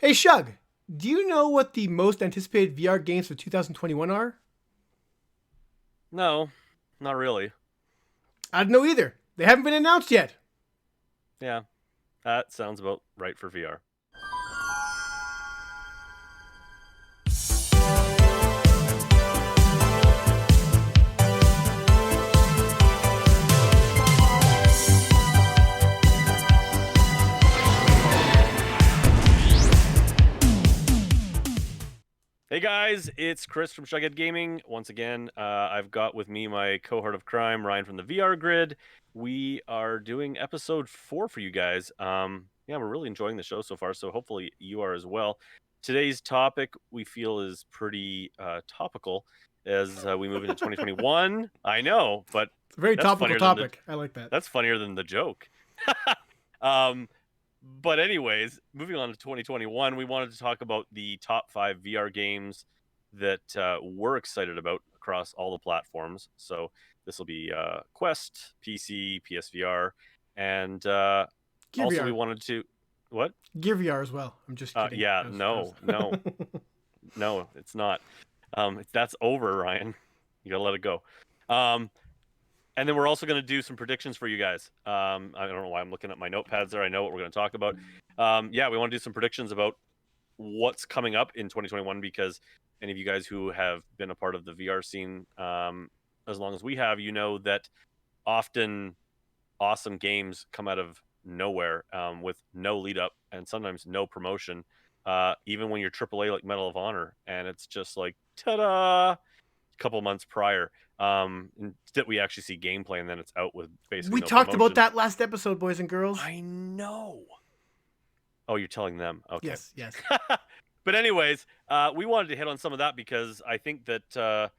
Hey, Shug, do you know what the most anticipated VR games for 2021 are? No, not really. I don't know either. They haven't been announced yet. Yeah, that sounds about right for VR. Hey guys, it's Chris from Shughead Gaming. Once again, I've got with me my cohort of crime, Ryan from the VR Grid. We are doing episode 4 for you guys. Yeah, we're really enjoying the show so far, so hopefully you are as well. Today's topic we feel is pretty topical as we move into 2021. I know, but It's a very that's topical funnier than the topic. I like that. that's funnier than the joke. um, but anyways, moving on to 2021, we wanted to talk about the top 5 VR games that we're excited about across all the platforms. So this will be Quest, PC, PSVR, and Gear also we VR. wanted to what? Gear VR as well. I'm just kidding. Yeah, no, it's not. That's over, Ryan. You gotta let it go. And then we're also going to do some predictions for you guys. I don't know why I'm looking at my notepads there. I know what we're going to talk about. Yeah, we want to do some predictions about what's coming up in 2021 because any of you guys who have been a part of the VR scene as long as we have, you know that often awesome games come out of nowhere with no lead up and sometimes no promotion. Even when you're AAA like Medal of Honor, and it's just like ta-da! Couple months prior that we actually see gameplay and then it's out with basically We no talked about promotion. that last episode, boys and girls. I know. Oh, you're telling them. Okay. Yes. But anyways, we wanted to hit on some of that because I think that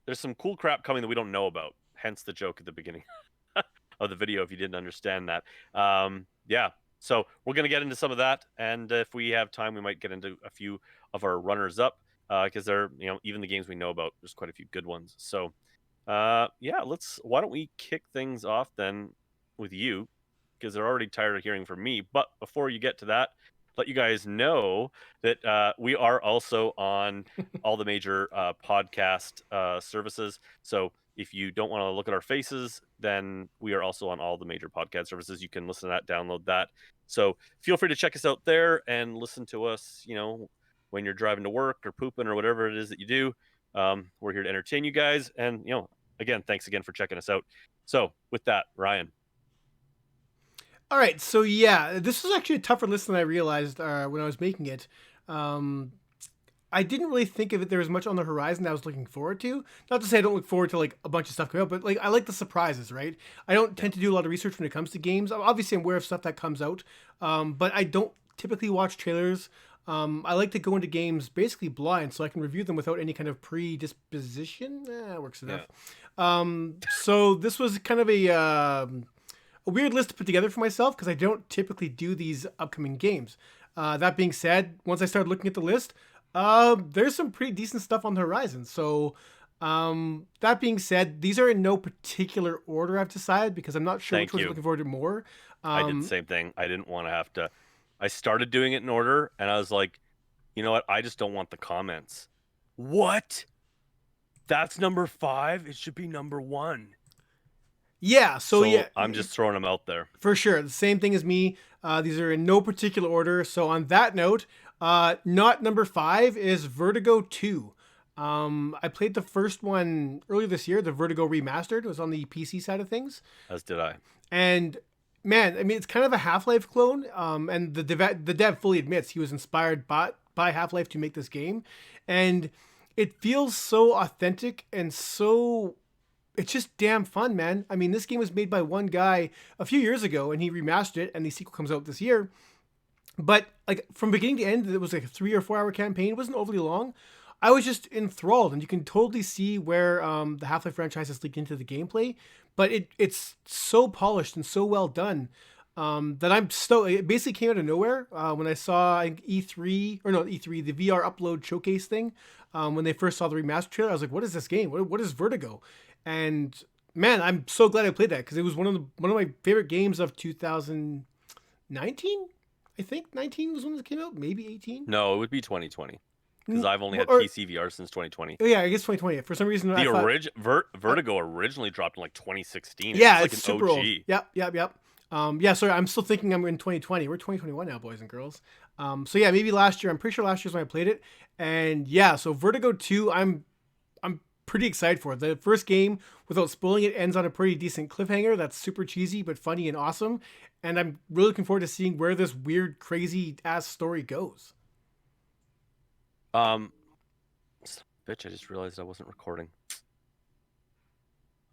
there's some cool crap coming that we don't know about. Hence the joke at the beginning of the video if you didn't understand that. Yeah. So we're going to get into some of that. And if we have time, we might get into a few of our runners up. Because they're, even the games we know about, there's quite a few good ones. So, yeah, why don't we kick things off then with you? Because they're already tired of hearing from me. But before you get to that, let you guys know that we are also on all the major podcast services. So if you don't want to look at our faces, then we are also on all the major podcast services. You can listen to that, download that. So feel free to check us out there and listen to us, when you're driving to work or pooping or whatever it is that you do. We're here to entertain you guys. And, again, thanks again for checking us out. So with that, Ryan. All right. So, yeah, this was actually a tougher list than I realized when I was making it. I didn't really think of it. There was much on the horizon that I was looking forward to. Not to say I don't look forward to like a bunch of stuff coming out, but like I like the surprises, right? I don't tend to do a lot of research when it comes to games. Obviously, I'm aware of stuff that comes out, but I don't typically watch trailers. I like to go into games basically blind so I can review them without any kind of predisposition. Works enough. Yeah. So this was kind of a weird list to put together for myself because I don't typically do these upcoming games. That being said, once I started looking at the list, there's some pretty decent stuff on the horizon. So that being said, these are in no particular order I've decided because I'm not sure which ones I'm looking forward to more. I did the same thing. I didn't want to have to. I started doing it in order, and I was like, you know what? I just don't want the comments. What? That's number 5? It should be number 1. Yeah, so yeah. I'm just throwing them out there. For sure. The same thing as me. These are in no particular order. So on that note, not number 5 is Vertigo 2. I played the first one earlier this year, the Vertigo Remastered. It was on the PC side of things. As did I. And man, I mean, it's kind of a Half-Life clone. And the dev fully admits he was inspired by Half-Life to make this game. And it feels so authentic and so... It's just damn fun, man. I mean, this game was made by one guy a few years ago, and he remastered it, and the sequel comes out this year. But like from beginning to end, it was like a 3 or 4 hour campaign. It wasn't overly long. I was just enthralled, and you can totally see where the Half-Life franchise has leaked into the gameplay. But it's so polished and so well done that I'm stoked. It basically came out of nowhere when I saw E3, the VR upload showcase thing. When they first saw the remastered trailer, I was like, "What is this game? What is Vertigo?" And man, I'm so glad I played that because it was one of my favorite games of 2019. I think 19 was when it came out, maybe 18. No, it would be 2020 because I've only had Or PC VR since 2020. oh, yeah, I guess 2020. For some reason, I The thought Vertigo originally dropped in like 2016. It's yeah, like it's an super old. OG. Yep, yep, yep. Yeah, sorry, I'm still thinking I'm in 2020. We're 2021 now, boys and girls. So yeah, maybe last year. I'm pretty sure last year's when I played it. And yeah, so Vertigo 2, I'm pretty excited for. The first game, without spoiling it, ends on a pretty decent cliffhanger that's super cheesy but funny and awesome. And I'm really looking forward to seeing where this weird, crazy ass story goes. Um, bitch, I just realized I wasn't recording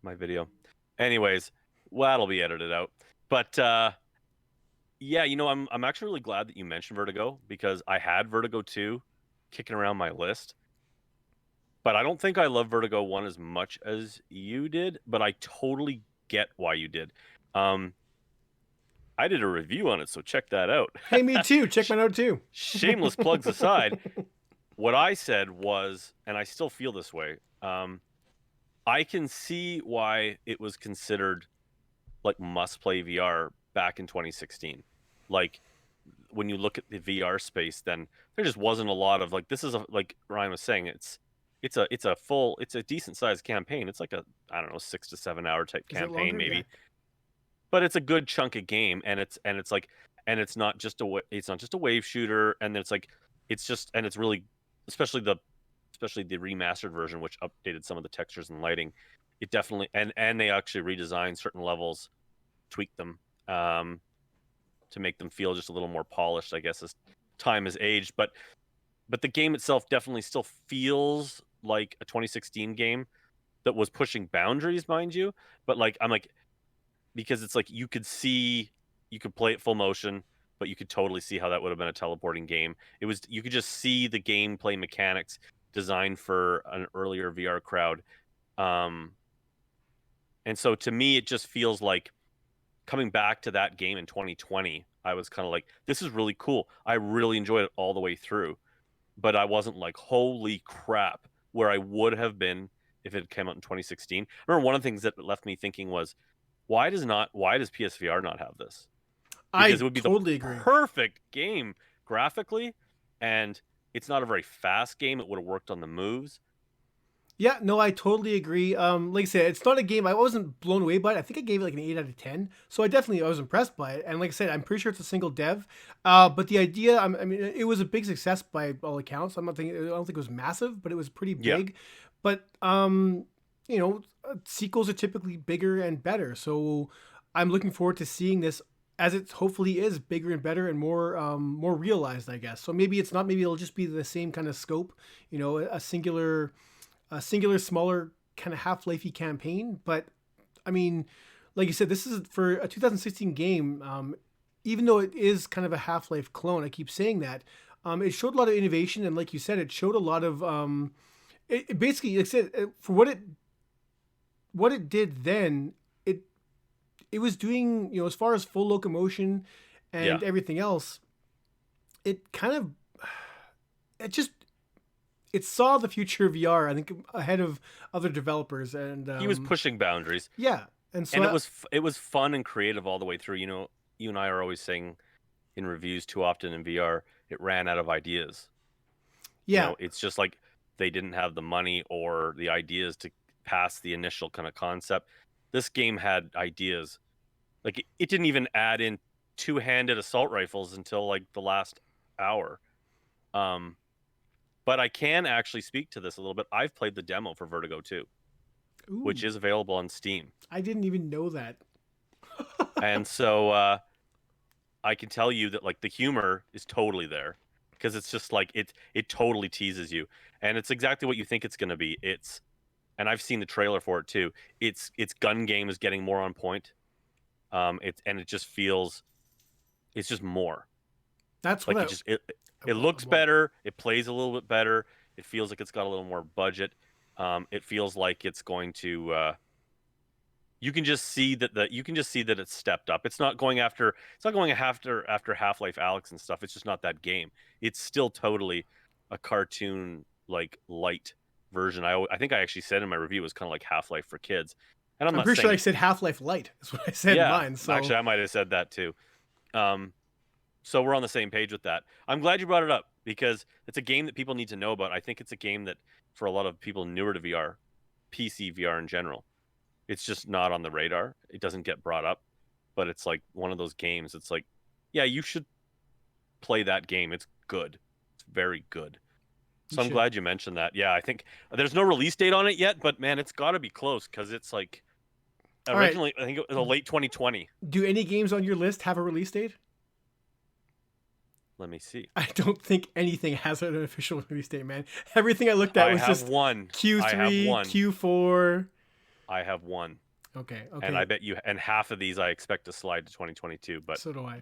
my video. Anyways, well, that'll be edited out. But yeah, I'm actually really glad that you mentioned Vertigo because I had Vertigo 2 kicking around my list. But I don't think I love Vertigo 1 as much as you did, but I totally get why you did. I did a review on it, so check that out. Hey, me too. Check my note too. Shameless plugs aside, what I said was, and I still feel this way, I can see why it was considered like must-play VR back in 2016. Like, when you look at the VR space, then there just wasn't a lot of, like, this is, like Ryan was saying, it's a decent sized campaign. It's like a, I don't know, 6 to 7 hour type Is it campaign, longer? maybe. Yeah. But it's a good chunk of game, and it's like, and it's not just a wave shooter, and it's like, and it's really, especially the remastered version, which updated some of the textures and lighting. It definitely, and they actually redesigned certain levels, tweaked them, to make them feel just a little more polished, I guess, as time has aged. But the game itself definitely still feels like a 2016 game that was pushing boundaries, mind you. But like, I'm like, because it's like you could play it full motion, but you could totally see how that would have been a teleporting game. You could just see the gameplay mechanics designed for an earlier VR crowd. And so to me, it just feels like coming back to that game in 2020, I was kind of like, this is really cool. I really enjoyed it all the way through, but I wasn't like, holy crap, where I would have been if it came out in 2016. I remember one of the things that left me thinking was, why does PSVR not have this? Because I it would be the totally agree. perfect game graphically, and it's not a very fast game. It would have worked on the moves. Yeah, no, I totally agree. Like I said, it's not a game I wasn't blown away by it. I think I gave it like an 8 out of 10. So I was impressed by it. And like I said, I'm pretty sure it's a single dev. But the idea, I mean, it was a big success by all accounts. I don't think it was massive, but it was pretty Yeah. big. But sequels are typically bigger and better. So I'm looking forward to seeing this as it hopefully is bigger and better and more realized, I guess. So maybe it's not. Maybe it'll just be the same kind of scope. A singular, smaller kind of Half-Lifey campaign. But I mean, like you said, this is for a 2016 game. Even though it is kind of a Half-Life clone, I keep saying that. It showed a lot of innovation, and like you said, it showed a lot of. It basically, like I said, for what it did then, it was doing, as far as full locomotion and everything else. It kind of, it just it saw the future of VR, I think, ahead of other developers, and He was pushing boundaries. Yeah, and so And it was fun and creative all the way through. You and I are always saying in reviews, too often in VR, it ran out of ideas. yeah, It's just like they didn't have the money or the ideas to pass the initial kind of concept. This game had ideas. Like, it didn't even add in two-handed assault rifles until like the last hour. But I can actually speak to this a little bit. I've played the demo for Vertigo 2, which ooh, is available on Steam. I didn't even know that. And so I can tell you that like the humor is totally there, because it's just like it totally teases you, and it's exactly what you think it's going to be. And I've seen the trailer for it too. Its gun game is getting more on point. It just feels, it's just more. That's Like what it looks better. It plays a little bit better. It feels like it's got a little more budget. It feels like it's going to. You can just see that it's stepped up. It's not going after Half-Life Alyx and stuff. It's just not that game. It's still totally a cartoon like light version. I think I actually said in my review it was kind of like Half-Life for kids. And I'm not pretty saying sure I said Half-Life Light. That's what I said in mine. So actually I might have said that too. So we're on the same page with that. I'm glad you brought it up because it's a game that people need to know about. I think it's a game that for a lot of people newer to VR, PC VR in general, it's just not on the radar. It doesn't get brought up, but it's like one of those games. It's like, yeah, you should play that game. It's good. It's very good. You So I'm should. glad you mentioned that. Yeah, I think there's no release date on it yet, but man, it's got to be close because it's like All right. originally I think it was a late 2020. Do any games on your list have a release date? Let me see. I don't think anything has an official release date, man. Everything I looked at I was have just one. I have Q3, one. Q4. I have one. Okay. And I bet you, and half of these I expect to slide to 2022. But So do I.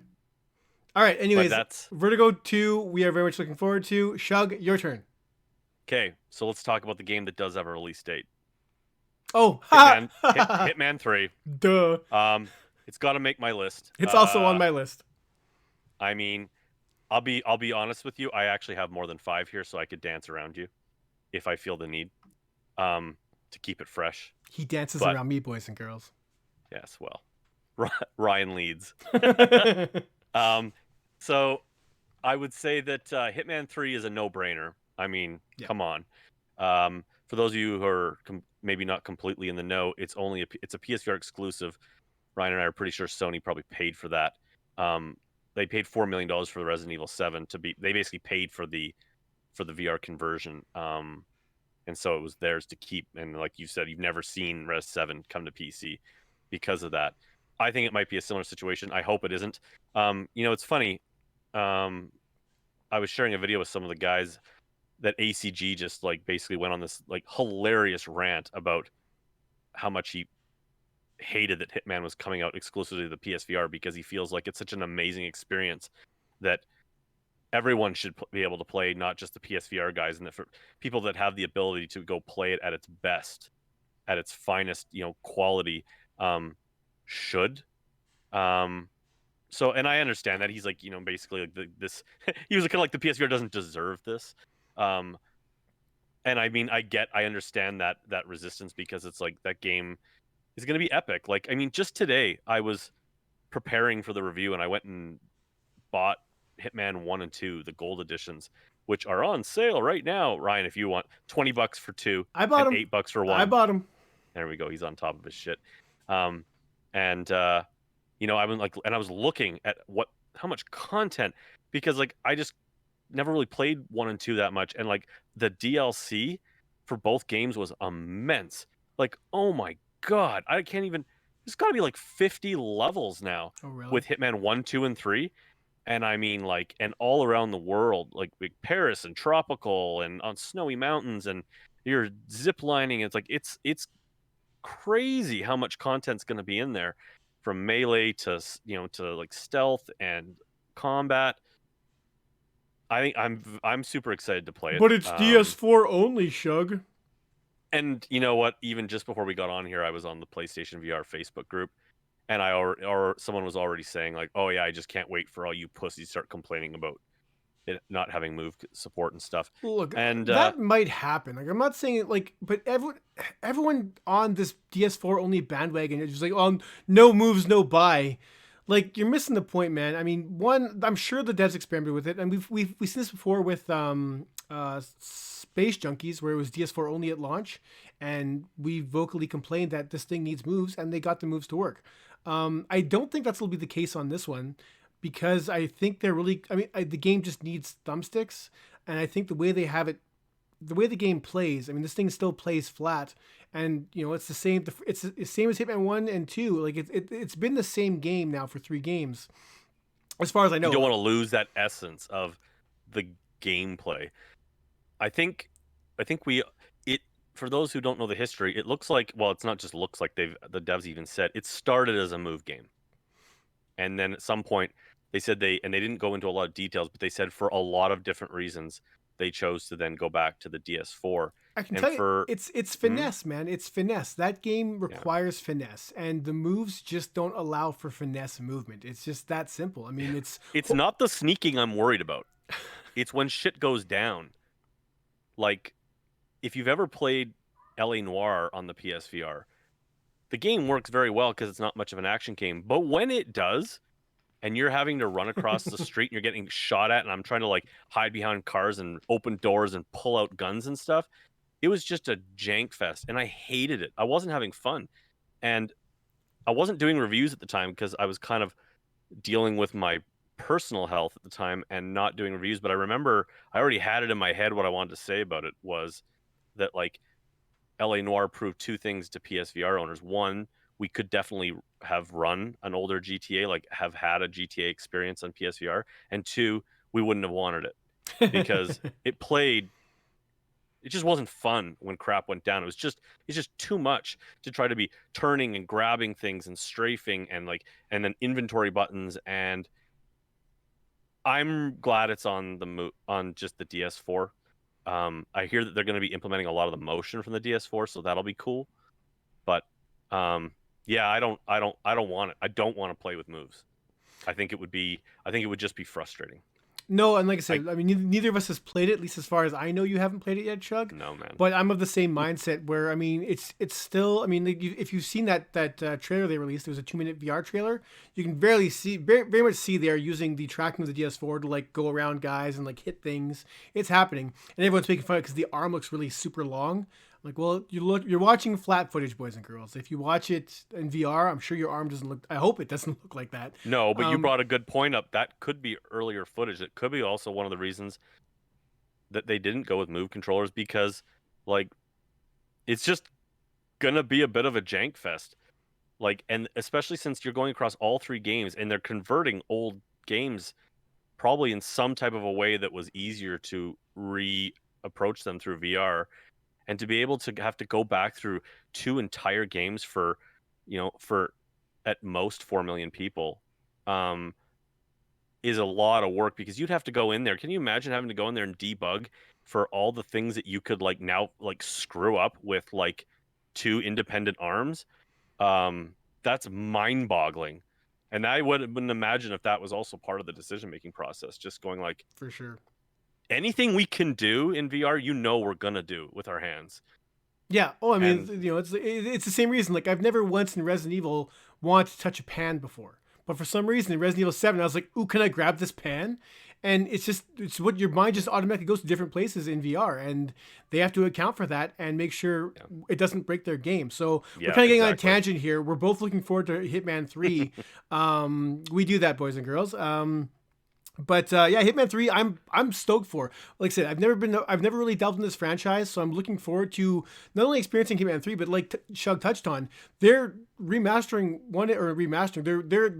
All right. Anyways, that's Vertigo 2, we are very much looking forward to. Shug, your turn. okay. So let's talk about the game that does have a release date. Oh, Hitman 3. Duh. It's got to make my list. It's also on my list. I mean, I'll be honest with you. I actually have more than 5 here, so I could dance around you if I feel the need to keep it fresh. He dances around me, boys and girls. Yes, well, Ryan leads. So I would say that Hitman 3 is a no-brainer. I mean, come on. For those of you who are maybe not completely in the know, it's a PSVR exclusive. Ryan and I are pretty sure Sony probably paid for that. They paid $4 million for the Resident Evil 7 to be. They basically paid for the VR conversion, and so it was theirs to keep. And like you said, you've never seen Res 7 come to PC because of that. I think it might be a similar situation. I hope it isn't. It's funny. I was sharing a video with some of the guys that ACG just like basically went on this like hilarious rant about how much he hated that Hitman was coming out exclusively to the PSVR because he feels like it's such an amazing experience that everyone should be able to play, not just the PSVR guys, and that for people that have the ability to go play it at its best, at its finest, quality, should. So, and I understand that he's like, basically like this. He was kind of like the PSVR doesn't deserve this. And I mean, I understand that resistance because it's like that game is going to be epic. Like, I mean, just today I was preparing for the review and I went and bought Hitman 1 and 2, the gold editions, which are on sale right now. Ryan, if you want, $20 for 2, I bought and him. $8 for 1. I bought him. There we go. He's on top of his shit. I was looking at how much content, because like I just never really played 1 and 2 that much, and like the DLC for both games was immense. Like, oh my god, I can't even. There's got to be like 50 levels now. Oh, really? With Hitman 1, 2, and 3. And I mean, like, and all around the world, like Paris and tropical and on snowy mountains, and you're zip lining. It's like it's crazy how much content's going to be in there, from melee to to like stealth and combat. I think I'm super excited to play it. But it's DS4 only, Shug. And you know what? Even just before we got on here, I was on the PlayStation VR Facebook group, and someone was already saying like, "Oh yeah, I just can't wait for all you pussies to start complaining about it not having move support and stuff." Look, and that might happen. Like, I'm not saying it like, but everyone on this DS4 only bandwagon is just like, "Oh, no moves, no buy." Like, you're missing the point, man. I mean, one, I'm sure the devs experimented with it, and we've seen this before with Space Junkies, where it was DS4 only at launch, and we vocally complained that this thing needs moves, and they got the moves to work. I don't think that's will be the case on this one, because I think they're really. I mean, the game just needs thumbsticks, and I think the way they have it, the way the game plays. I mean, this thing still plays flat, and it's the same. It's the same as Hitman 1 and 2. Like it's been the same game now for 3 games, as far as I know. You don't want to lose that essence of the gameplay. I think for those who don't know the history, it looks like, well, it's not just looks like, the devs even said it started as a move game. And then at some point they said they didn't go into a lot of details, but they said for a lot of different reasons they chose to then go back to the DS4. I can tell you, it's finesse, man. It's finesse. That game requires finesse, and the moves just don't allow for finesse movement. It's just that simple. I mean, it's not the sneaking I'm worried about. It's when shit goes down. Like, if you've ever played LA Noire on the PSVR, the game works very well because it's not much of an action game. But when it does, and you're having to run across the street and you're getting shot at, and I'm trying to like hide behind cars and open doors and pull out guns and stuff. It was just a jank fest, and I hated it. I wasn't having fun, and I wasn't doing reviews at the time because I was kind of dealing with my personal health at the time and not doing reviews. But I remember I already had it in my head. What I wanted to say about it was that like LA Noire proved two things to PSVR owners. One, we could definitely have run an older GTA, like have had a GTA experience on PSVR, and two, we wouldn't have wanted it because it just wasn't fun when crap went down. It's just too much to try to be turning and grabbing things and strafing and like and then inventory buttons. And I'm glad it's on on just the DS4. I hear that they're going to be implementing a lot of the motion from the DS4, so that'll be cool. But yeah, I don't want it. I don't want to play with moves. I think it would just be frustrating. No, and like I said, I mean, neither of us has played it, at least as far as I know. You haven't played it yet, Chug. No, man. But I'm of the same mindset where, I mean, it's still, I mean, like, if you've seen that trailer they released, it was a 2-minute VR trailer. You can very much see they're using the tracking of the DS4 to like go around guys and like hit things. It's happening, and everyone's making fun of it because the arm looks really super long. Like, well, you're watching flat footage, boys and girls. If you watch it in VR, I'm sure your arm doesn't look. I hope it doesn't look like that. No, but you brought a good point up. That could be earlier footage. It could be also one of the reasons that they didn't go with Move controllers because, like, it's just gonna be a bit of a jank fest. Like, and especially since you're going across all three games and they're converting old games probably in some type of a way that was easier to approach them through VR. And to be able to have to go back through 2 entire games for at most 4 million people, is a lot of work because you'd have to go in there. Can you imagine having to go in there and debug for all the things that you could like now like screw up with like 2 independent arms? That's mind-boggling. And I wouldn't imagine if that was also part of the decision-making process, just going like, for sure. Anything we can do in VR, we're gonna do with our hands. Yeah. Oh, I mean, it's the same reason. Like, I've never once in Resident Evil wanted to touch a pan before, but for some reason in Resident Evil 7, I was like, "Ooh, can I grab this pan?" And it's what your mind just automatically goes to different places in VR, and they have to account for that and make sure it doesn't break their game. So we're kind of getting on a tangent here. We're both looking forward to Hitman 3. We do that, boys and girls. But yeah, Hitman 3, I'm stoked for. Like I said, I've never really delved in this franchise, so I'm looking forward to not only experiencing Hitman 3, but like Shug touched on, they're remastering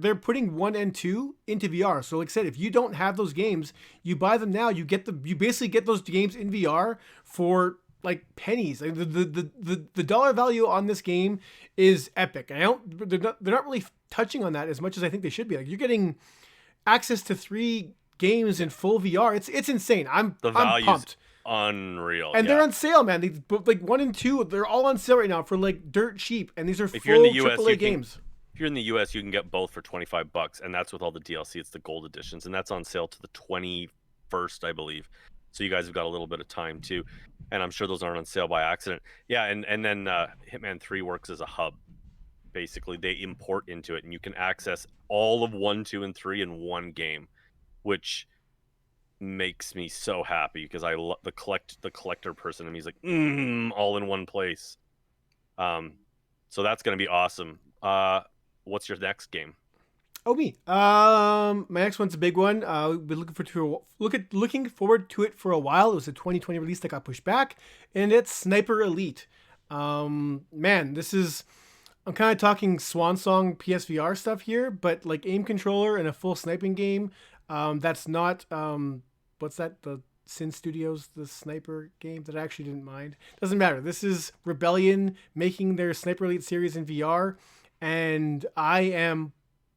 they're putting 1 and 2 into VR. So like I said, if you don't have those games, you buy them now, you basically get those games in VR for like pennies. Like the dollar value on this game is epic. And they're not really touching on that as much as I think they should be. Like, you're getting access to 3 games in full VR. It's insane. I'm pumped. Unreal. And they're on sale, man. They like 1 and 2, they're all on sale right now for like dirt cheap. And these are full AAA games. If you're in the US, you can get both for $25, and that's with all the DLC. It's the gold editions, and that's on sale to the 21st, I believe. So you guys have got a little bit of time too. And I'm sure those aren't on sale by accident. Yeah, and then Hitman 3 works as a hub. Basically, they import into it, and you can access all of 1, 2, and 3 in one game, which makes me so happy because I love the collector person, and he's like, all in one place. So that's gonna be awesome. What's your next game? Oh, me. My next one's a big one. We've been looking forward to it for a while. It was a 2020 release that got pushed back, and it's Sniper Elite. Man, this is. I'm kind of talking swan song PSVR stuff here, but like aim controller and a full sniping game. That's not what's that? The Sin Studios, the sniper game that I actually didn't mind. Doesn't matter. This is Rebellion making their Sniper Elite series in VR, and I am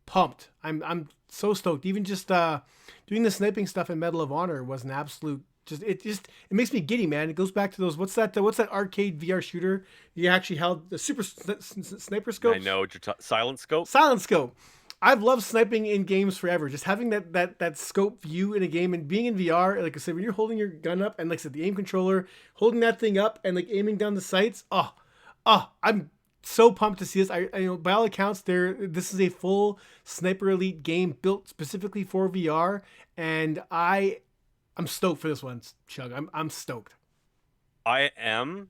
pumped. I'm so stoked. Even just doing the sniping stuff in Medal of Honor was an absolute. It makes me giddy, man. It goes back to those what's that arcade VR shooter you actually held the super sniper scope. I know what you're silent scope. Silent scope. I've loved sniping in games forever. Just having that scope view in a game and being in VR, like I said, when you're holding your gun up and like I said, the aim controller, holding that thing up and like aiming down the sights. I'm so pumped to see this. I by all accounts, this is a full Sniper Elite game built specifically for VR, and I'm stoked for this one, Chug. I'm stoked. I am.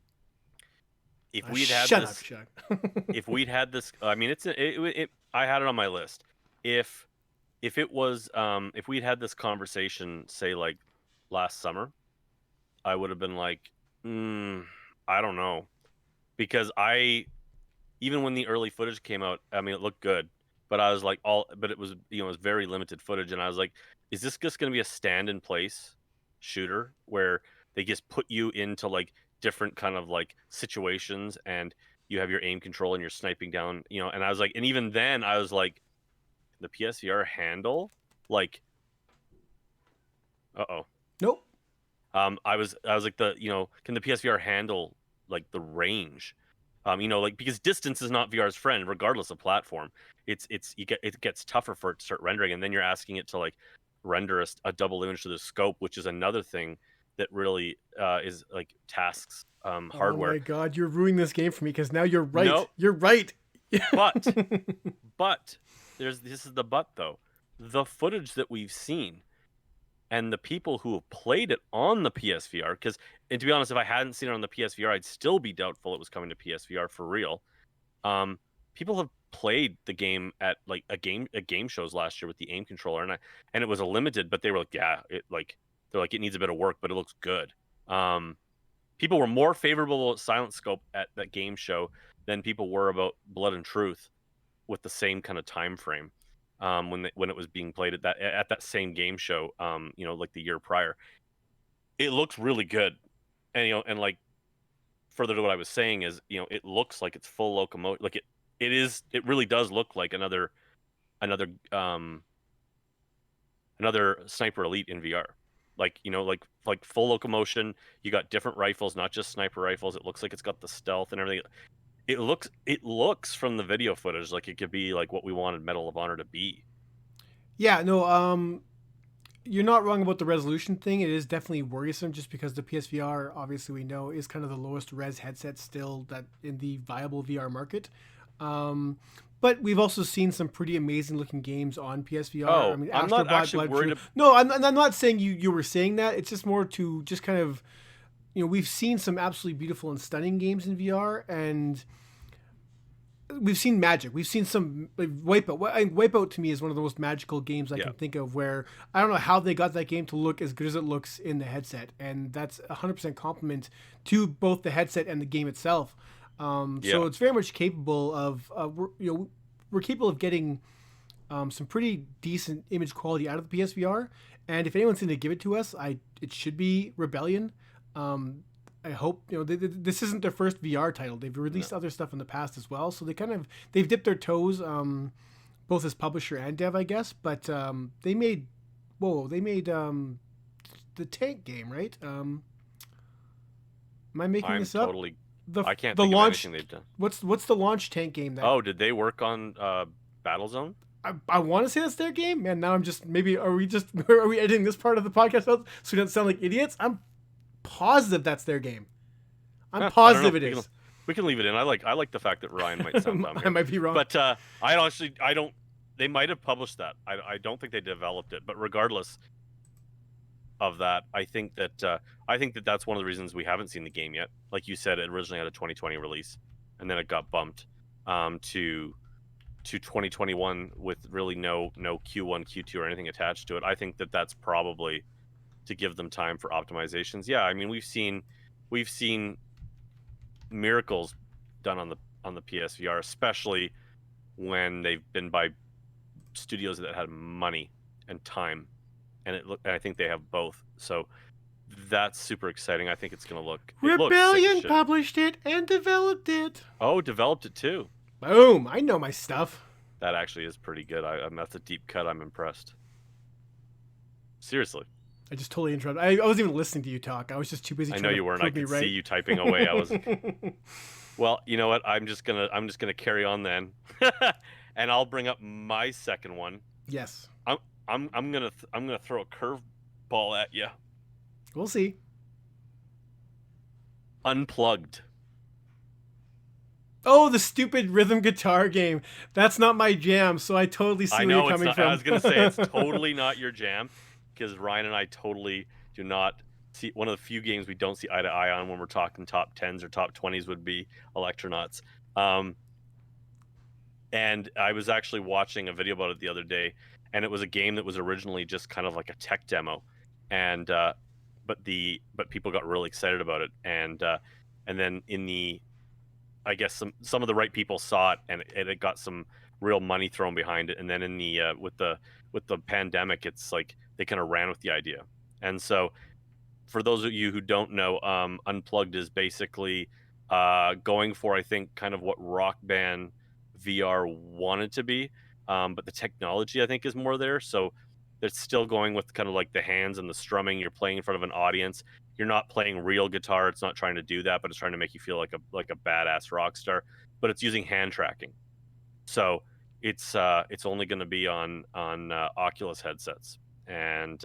If we'd had Shut up, this, Chug. if we'd had this, I mean, I had it on my list. If it was, if we'd had this conversation, say like last summer, I would have been like, I don't know, because even when the early footage came out, I mean, it looked good, but I was like, but it was, it was very limited footage, and I was like, is this just going to be a stand-in-place shooter where they just put you into like different kind of like situations, and you have your aim control and you're sniping down, And I was like, and even then, I was like, the PSVR handle, like, uh-oh. Nope. I was like can the PSVR handle like the range? Like, because distance is not VR's friend, regardless of platform. It gets tougher for it to start rendering, and then you're asking it to like render a double image to the scope, which is another thing that really is like tasks hardware. Oh my god, you're ruining this game for me because now you're right. No, You're right. but this is the but though. The footage that we've seen and the people who have played it on the PSVR, and to be honest, if I hadn't seen it on the PSVR, I'd still be doubtful it was coming to PSVR for real. People have played the game at like a game shows last year with the aim controller, and it was a limited, but they were like, yeah, they're like, it needs a bit of work, but it looks good. People were more favorable at Silent Scope at that game show than people were about Blood and Truth with the same kind of time frame. When it was being played at that same game show, like the year prior. It looks really good, and and like further to what I was saying is, it looks like it's full locomotion. Like it really does look like another Sniper Elite in VR. Like, like full locomotion. You got different rifles, not just sniper rifles. It looks like it's got the stealth and everything. It looks from the video footage like it could be like what we wanted Medal of Honor to be. Yeah, no, you're not wrong about the resolution thing. It is definitely worrisome just because the PSVR, obviously we know, is kind of the lowest res headset still that in the viable VR market. But we've also seen some pretty amazing looking games on PSVR. Oh, I mean, I'm not actually worried. No, I'm not saying you were saying that. It's just more to just kind of, we've seen some absolutely beautiful and stunning games in VR, and we've seen magic. We've seen some like Wipeout. Wipeout to me is one of the most magical games I can think of. Where I don't know how they got that game to look as good as it looks in the headset, and that's 100% compliment to both the headset and the game itself. So it's very much capable of we're capable of getting some pretty decent image quality out of the PSVR. And if anyone's going to give it to us, it should be Rebellion. I hope this isn't their first VR title. They've released other stuff in the past as well, so they've dipped their toes, both as publisher and dev, I guess. But they made the tank game, right? Am I making this up? I can't think of anything they've done. What's the launch tank game? Did they work on Battlezone? I want to say that's their game, man. Now I'm just are we editing this part of the podcast out so we don't sound like idiots? I'm positive that's their game. I'm positive it is. We can leave it in. I like the fact that Ryan might sound dumb here. I might be wrong, but I don't. They might have published that. I don't think they developed it. But regardless of that, I think that that's one of the reasons we haven't seen the game yet. Like you said, it originally had a 2020 release, and then it got bumped to 2021 with really no Q1, Q2 or anything attached to it. I think that that's probably to give them time for optimizations. Yeah, I mean, we've seen miracles done on the PSVR, especially when they've been by studios that had money and time, and I think they have both. So that's super exciting. I think it's going to look. Rebellion published it and developed it. Oh, developed it too. Boom! I know my stuff. That actually is pretty good. That's a deep cut. I'm impressed. Seriously. I just totally interrupted. I wasn't even listening to you talk. I was just too busy. I know you weren't. I could see you typing away. I was. Well, you know what? I'm just gonna carry on then, and I'll bring up my second one. Yes. I'm gonna throw a curveball at you. We'll see. Unplugged. Oh, the stupid rhythm guitar game. That's not my jam, so I totally see I where you're know it's coming not. I from. was gonna say it's totally not your jam, because Ryan and I totally do not see. One of the few games we don't see eye to eye on when we're talking top tens or top 20s would be Electronauts. Um, and I was actually watching a video about it the other day, and it was a game that was originally just kind of like a tech demo, and but people got really excited about it, and then in the I guess some of the right people saw it, and it got some real money thrown behind it. And then in the with the pandemic, it's like they kind of ran with the idea. And so, for those of you who don't know, Unplugged is basically going for, I think, kind of what Rock Band VR wanted to be, but the technology I think is more there. So it's still going with kind of like the hands and the strumming. You're playing in front of an audience. You're not playing real guitar. It's not trying to do that, but it's trying to make you feel like a badass rock star. But it's using hand tracking. So it's only going to be on Oculus headsets, and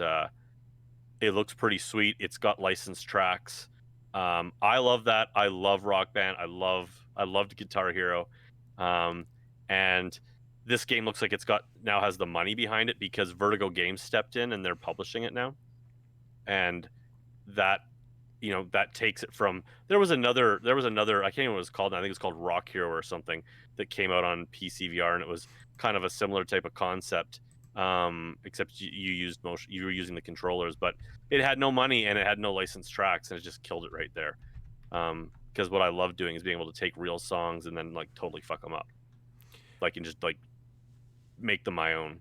it looks pretty sweet. It's got licensed tracks. I love that. I love Rock Band. I loved Guitar Hero, and this game looks like now has the money behind it because Vertigo Games stepped in and they're publishing it now, and that that takes it from there was another I can't even know what it was called. I think it was called Rock Hero or something that came out on PC VR, and it was kind of a similar type of concept, except you were using the controllers, but it had no money and it had no licensed tracks, and it just killed it right there. Because what I love doing is being able to take real songs and then like totally fuck them up, like, and just like make them my own.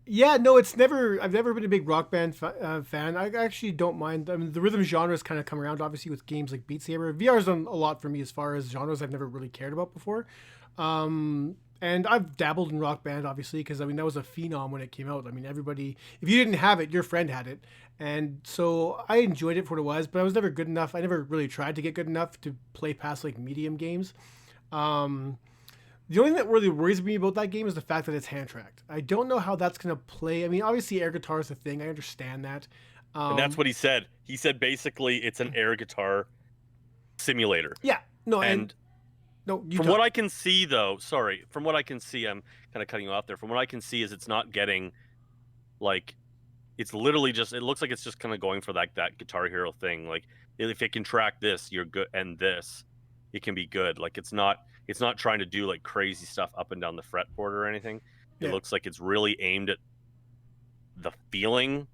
Yeah, no, it's never. I've never been a big rock band fan. I actually don't mind. I mean, the rhythm genres kind of come around, obviously, with games like Beat Saber. VR's done a lot for me as far as genres I've never really cared about before. And I've dabbled in rock band, obviously, because I mean that was a phenom when it came out. I mean, everybody, if you didn't have it, your friend had it, and so I enjoyed it for what it was. But I was never good enough. I never really tried to get good enough to play past like medium games. Um, the only thing that really worries me about that game is the fact that it's hand tracked. I don't know how that's gonna play. I mean, obviously air guitar is a thing. I understand that. And that's Um, what he said. He said basically it's an air guitar simulator. yeah, no, and And no, you from what talk. I can see, though, sorry, from what I can see, I'm kind of cutting you off there. From what I can see, is it's not getting like it's literally just it looks like it's just kind of going for that Guitar Hero thing. Like, if it can track this, you're good, and this, it can be good. Like, it's not trying to do like crazy stuff up and down the fretboard or anything. It Yeah, looks like it's really aimed at the feeling.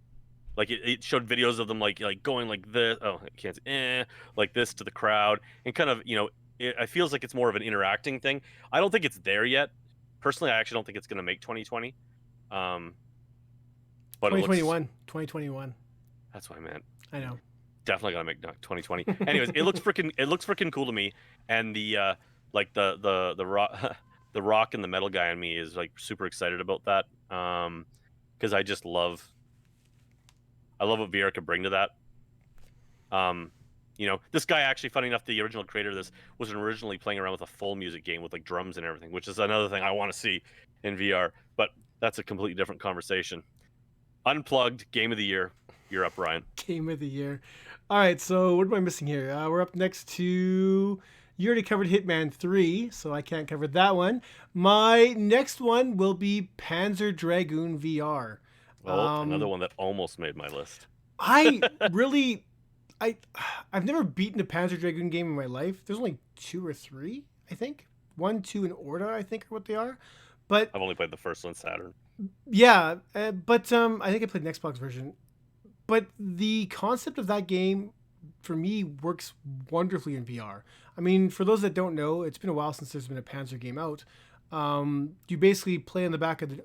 Like, it showed videos of them like going like this. Oh, I can't say, like this to the crowd, and kind of it feels like it's more of an interacting thing. I don't think it's there yet. Personally, I actually don't think it's going to make 2020. Um, but it looks. 2021, 2021. That's what I meant. I know. Definitely gonna make 2020. Anyways, it looks freaking cool to me, and the like the rock the rock and the metal guy in me is like super excited about that. Because I love what VR could bring to that. Um, this guy actually, funny enough, the original creator of this was originally playing around with a full music game with like drums and everything, which is another thing I want to see in VR. But that's a completely different conversation. Unplugged Game of the Year. You're up, Ryan. Game of the year. All right, so what am I missing here? We're up next to. You already covered Hitman 3, so I can't cover that one. My next one will be Panzer Dragoon VR. Oh, another one that almost made my list. I really, I, I've never beaten a Panzer Dragoon game in my life. There's only two or three, I think. One, two, and Orta, I think, are what they are. But I've only played the first one, Saturn. yeah, but I think I played an Xbox version. But the concept of that game for me works wonderfully in VR. I mean, for those that don't know, it's been a while since there's been a Panzer game out. You basically play on the back of the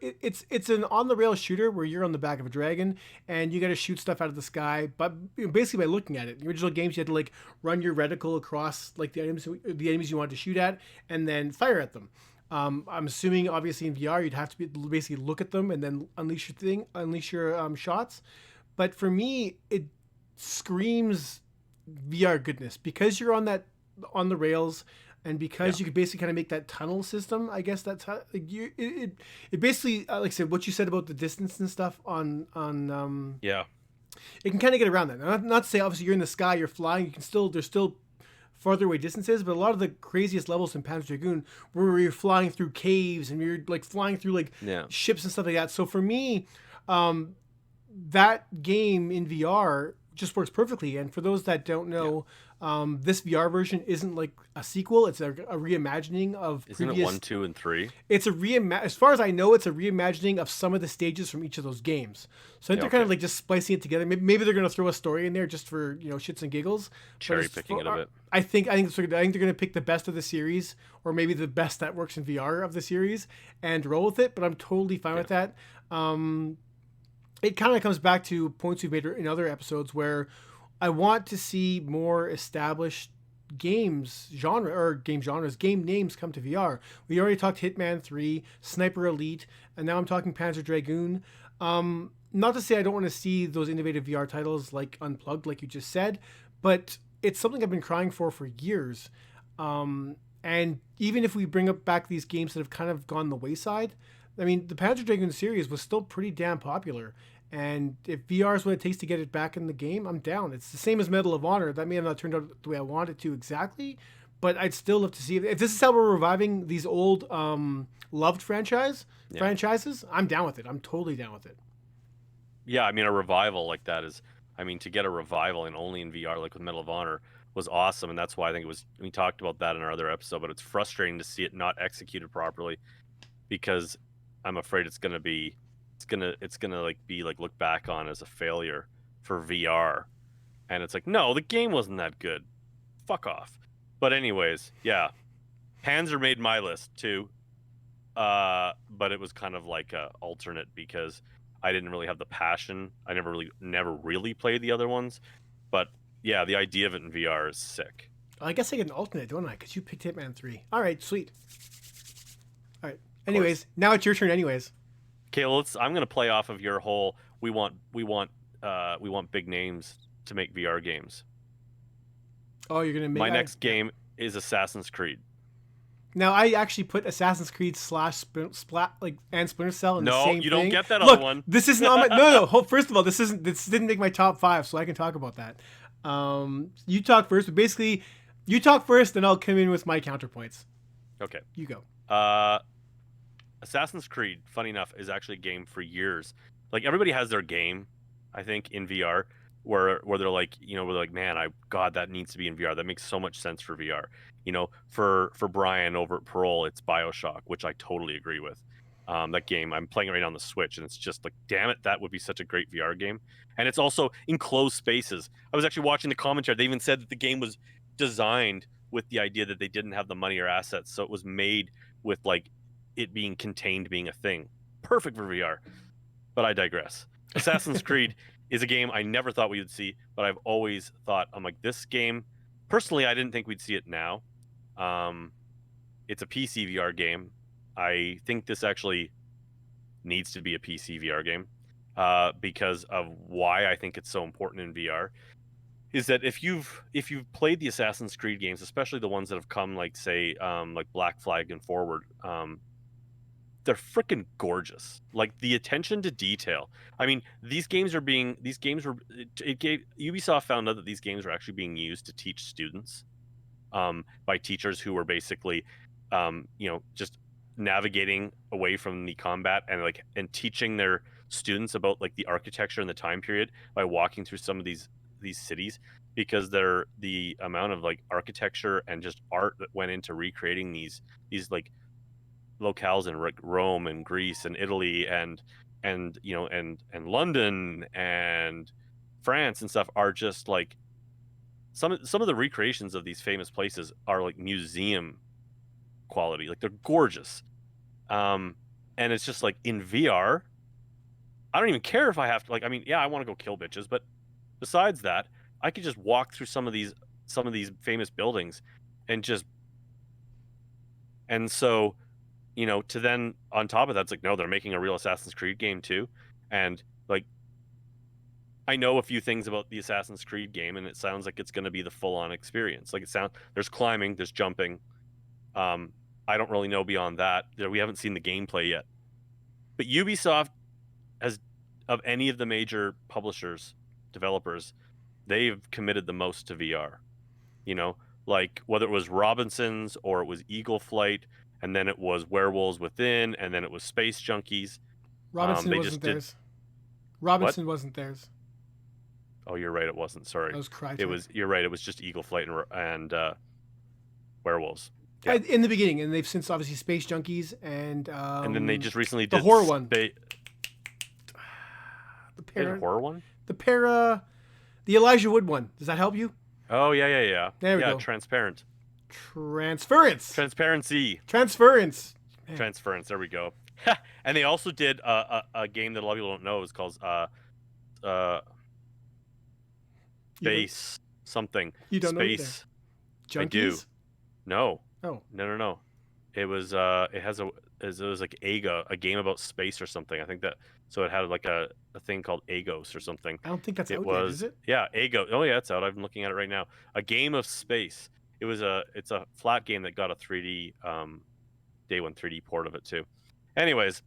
it's an on the rail shooter where you're on the back of a dragon and you got to shoot stuff out of the sky, but basically by looking at it. In the original games you had to like run your reticle across like the enemies you wanted to shoot at and then fire at them. I'm assuming obviously in VR you'd have to basically look at them and then unleash your shots. But for me, it screams VR goodness because you're on the rails, and Yeah. because you could basically kind of make that tunnel system. I guess that's how like, it basically like I said what you said about the distance and stuff Yeah. it can kind of get around that. Not to say obviously you're in the sky, you're flying. You can still there's still farther away distances, but a lot of the craziest levels in Panzer Dragoon were where you're flying through caves and you're like flying through like Yeah. ships and stuff like that. So for me, that game in VR just works perfectly. And for those that don't know, this VR version isn't like a sequel; it's a reimagining of Isn't previous. it 1, 2, and 3? It's a as far as I know, it's a reimagining of some of the stages from each of those games. So I think they're kind of like just splicing it together. Maybe they're going to throw a story in there just for shits and giggles. Cherry picking it a bit. I think they're going to pick the best of the series, or maybe the best that works in VR of the series, and roll with it. But I'm totally fine with that. It kind of comes back to points we've made in other episodes where I want to see more established game names come to VR. We already talked Hitman 3, Sniper Elite, and now I'm talking Panzer Dragoon. Not to say I don't want to see those innovative VR titles like Unplugged, like you just said, but it's something I've been crying for years. And even if we bring back these games that have kind of gone the wayside, I mean, the Panzer Dragoon series was still pretty damn popular. And if VR is what it takes to get it back in the game, I'm down. It's the same as Medal of Honor. That may have not turned out the way I want it to exactly, but I'd still love to see it. If this is how we're reviving these old loved franchises, I'm down with it. I'm totally down with it. Yeah, I mean, a revival like that is, I mean, to get a revival and only in VR, like with Medal of Honor, was awesome. And that's why I think it was, we talked about that in our other episode, but it's frustrating to see it not executed properly because I'm afraid it's going to be, it's gonna like be like looked back on as a failure for VR. And it's like, no, the game wasn't that good. Fuck off. But anyways, yeah. Panzer made my list too. But it was kind of like a alternate because I didn't really have the passion. I never really played the other ones. But yeah, the idea of it in VR is sick. I guess I get an alternate, don't I? Because you picked Hitman 3. All right, sweet. All right. Anyways, now it's your turn anyways. Okay, well, I'm gonna play off of your whole we want big names to make VR games. Oh, you're gonna make my next game is Assassin's Creed. Now I actually put Assassin's Creed / Splat and Splinter Cell in the same thing. No, you don't get that Look, other one. This isn't on my no. First of all, this didn't make my top 5, so I can talk about that. You talk first, but basically, you talk first, then I'll come in with my counterpoints. Okay, you go. Assassin's Creed, funny enough, is actually a game for years. Like everybody has their game, I think, in VR, where they're like, where they're like, man, God, that needs to be in VR. That makes so much sense for VR. For Brian over at Parole, it's BioShock, which I totally agree with. That game, I'm playing it right now on the Switch, and it's just like, damn it, that would be such a great VR game. And it's also enclosed spaces. I was actually watching the commentary. They even said that the game was designed with the idea that they didn't have the money or assets, so it was made with like it being contained being a thing. Perfect for VR. But I digress. Assassin's Creed is a game I never thought we would see, but I've always thought, I'm like, this game, personally, I didn't think we'd see it now. It's a PC VR game. I think this actually needs to be a PC VR game because of why I think it's so important in VR. Is that if you've played the Assassin's Creed games, especially the ones that have come like say like Black Flag and forward, they're freaking gorgeous. Like the attention to detail. I mean, Ubisoft found out that these games were actually being used to teach students by teachers who were basically just navigating away from the combat and teaching their students about like the architecture and the time period by walking through some of these cities, because the amount of like architecture and just art that went into recreating these like locales in Rome and Greece and Italy and London and France and stuff are just like some of the recreations of these famous places are like museum quality. Like they're gorgeous. And it's just like in VR, I don't even care if I have to I want to go kill bitches, but besides that, I could just walk through some of these famous buildings and so to then on top of that, it's like, no, they're making a real Assassin's Creed game too. And like, I know a few things about the Assassin's Creed game, and it sounds like it's going to be the full-on experience. Like there's climbing, there's jumping. I don't really know beyond that. We haven't seen the gameplay yet. But Ubisoft has, of any of the major publishers, developers, they've committed the most to VR. like whether it was Robinsons or it was Eagle Flight, and then it was Werewolves Within, and then it was Space Junkies. Robinson They wasn't just did theirs. what? Robinson wasn't theirs. Oh, you're right. It wasn't. That Sorry. was It Crytek. was. You're right. It was just Eagle Flight and Werewolves. Yeah. In the beginning, and they've since obviously Space Junkies and And then they just recently the did horror one. The Para, horror one. the Elijah Wood one. Does that help you? Oh yeah. There we yeah, go. transparent. Transference. Transparency. Man. Transference. There we go. And they also did a game that a lot of people don't know. It's called Space something. You don't Space. know either. Junkies? I do. No. Oh. No. It was it was like a game about space or something. I think that so it had like a thing called Agos or something. I don't think that's It out was yet, is it? yeah, Agos. Oh yeah, it's out. I'm looking at it right now. A game of space. It's a flat game that got a 3D day one 3D port of it too. Anyways,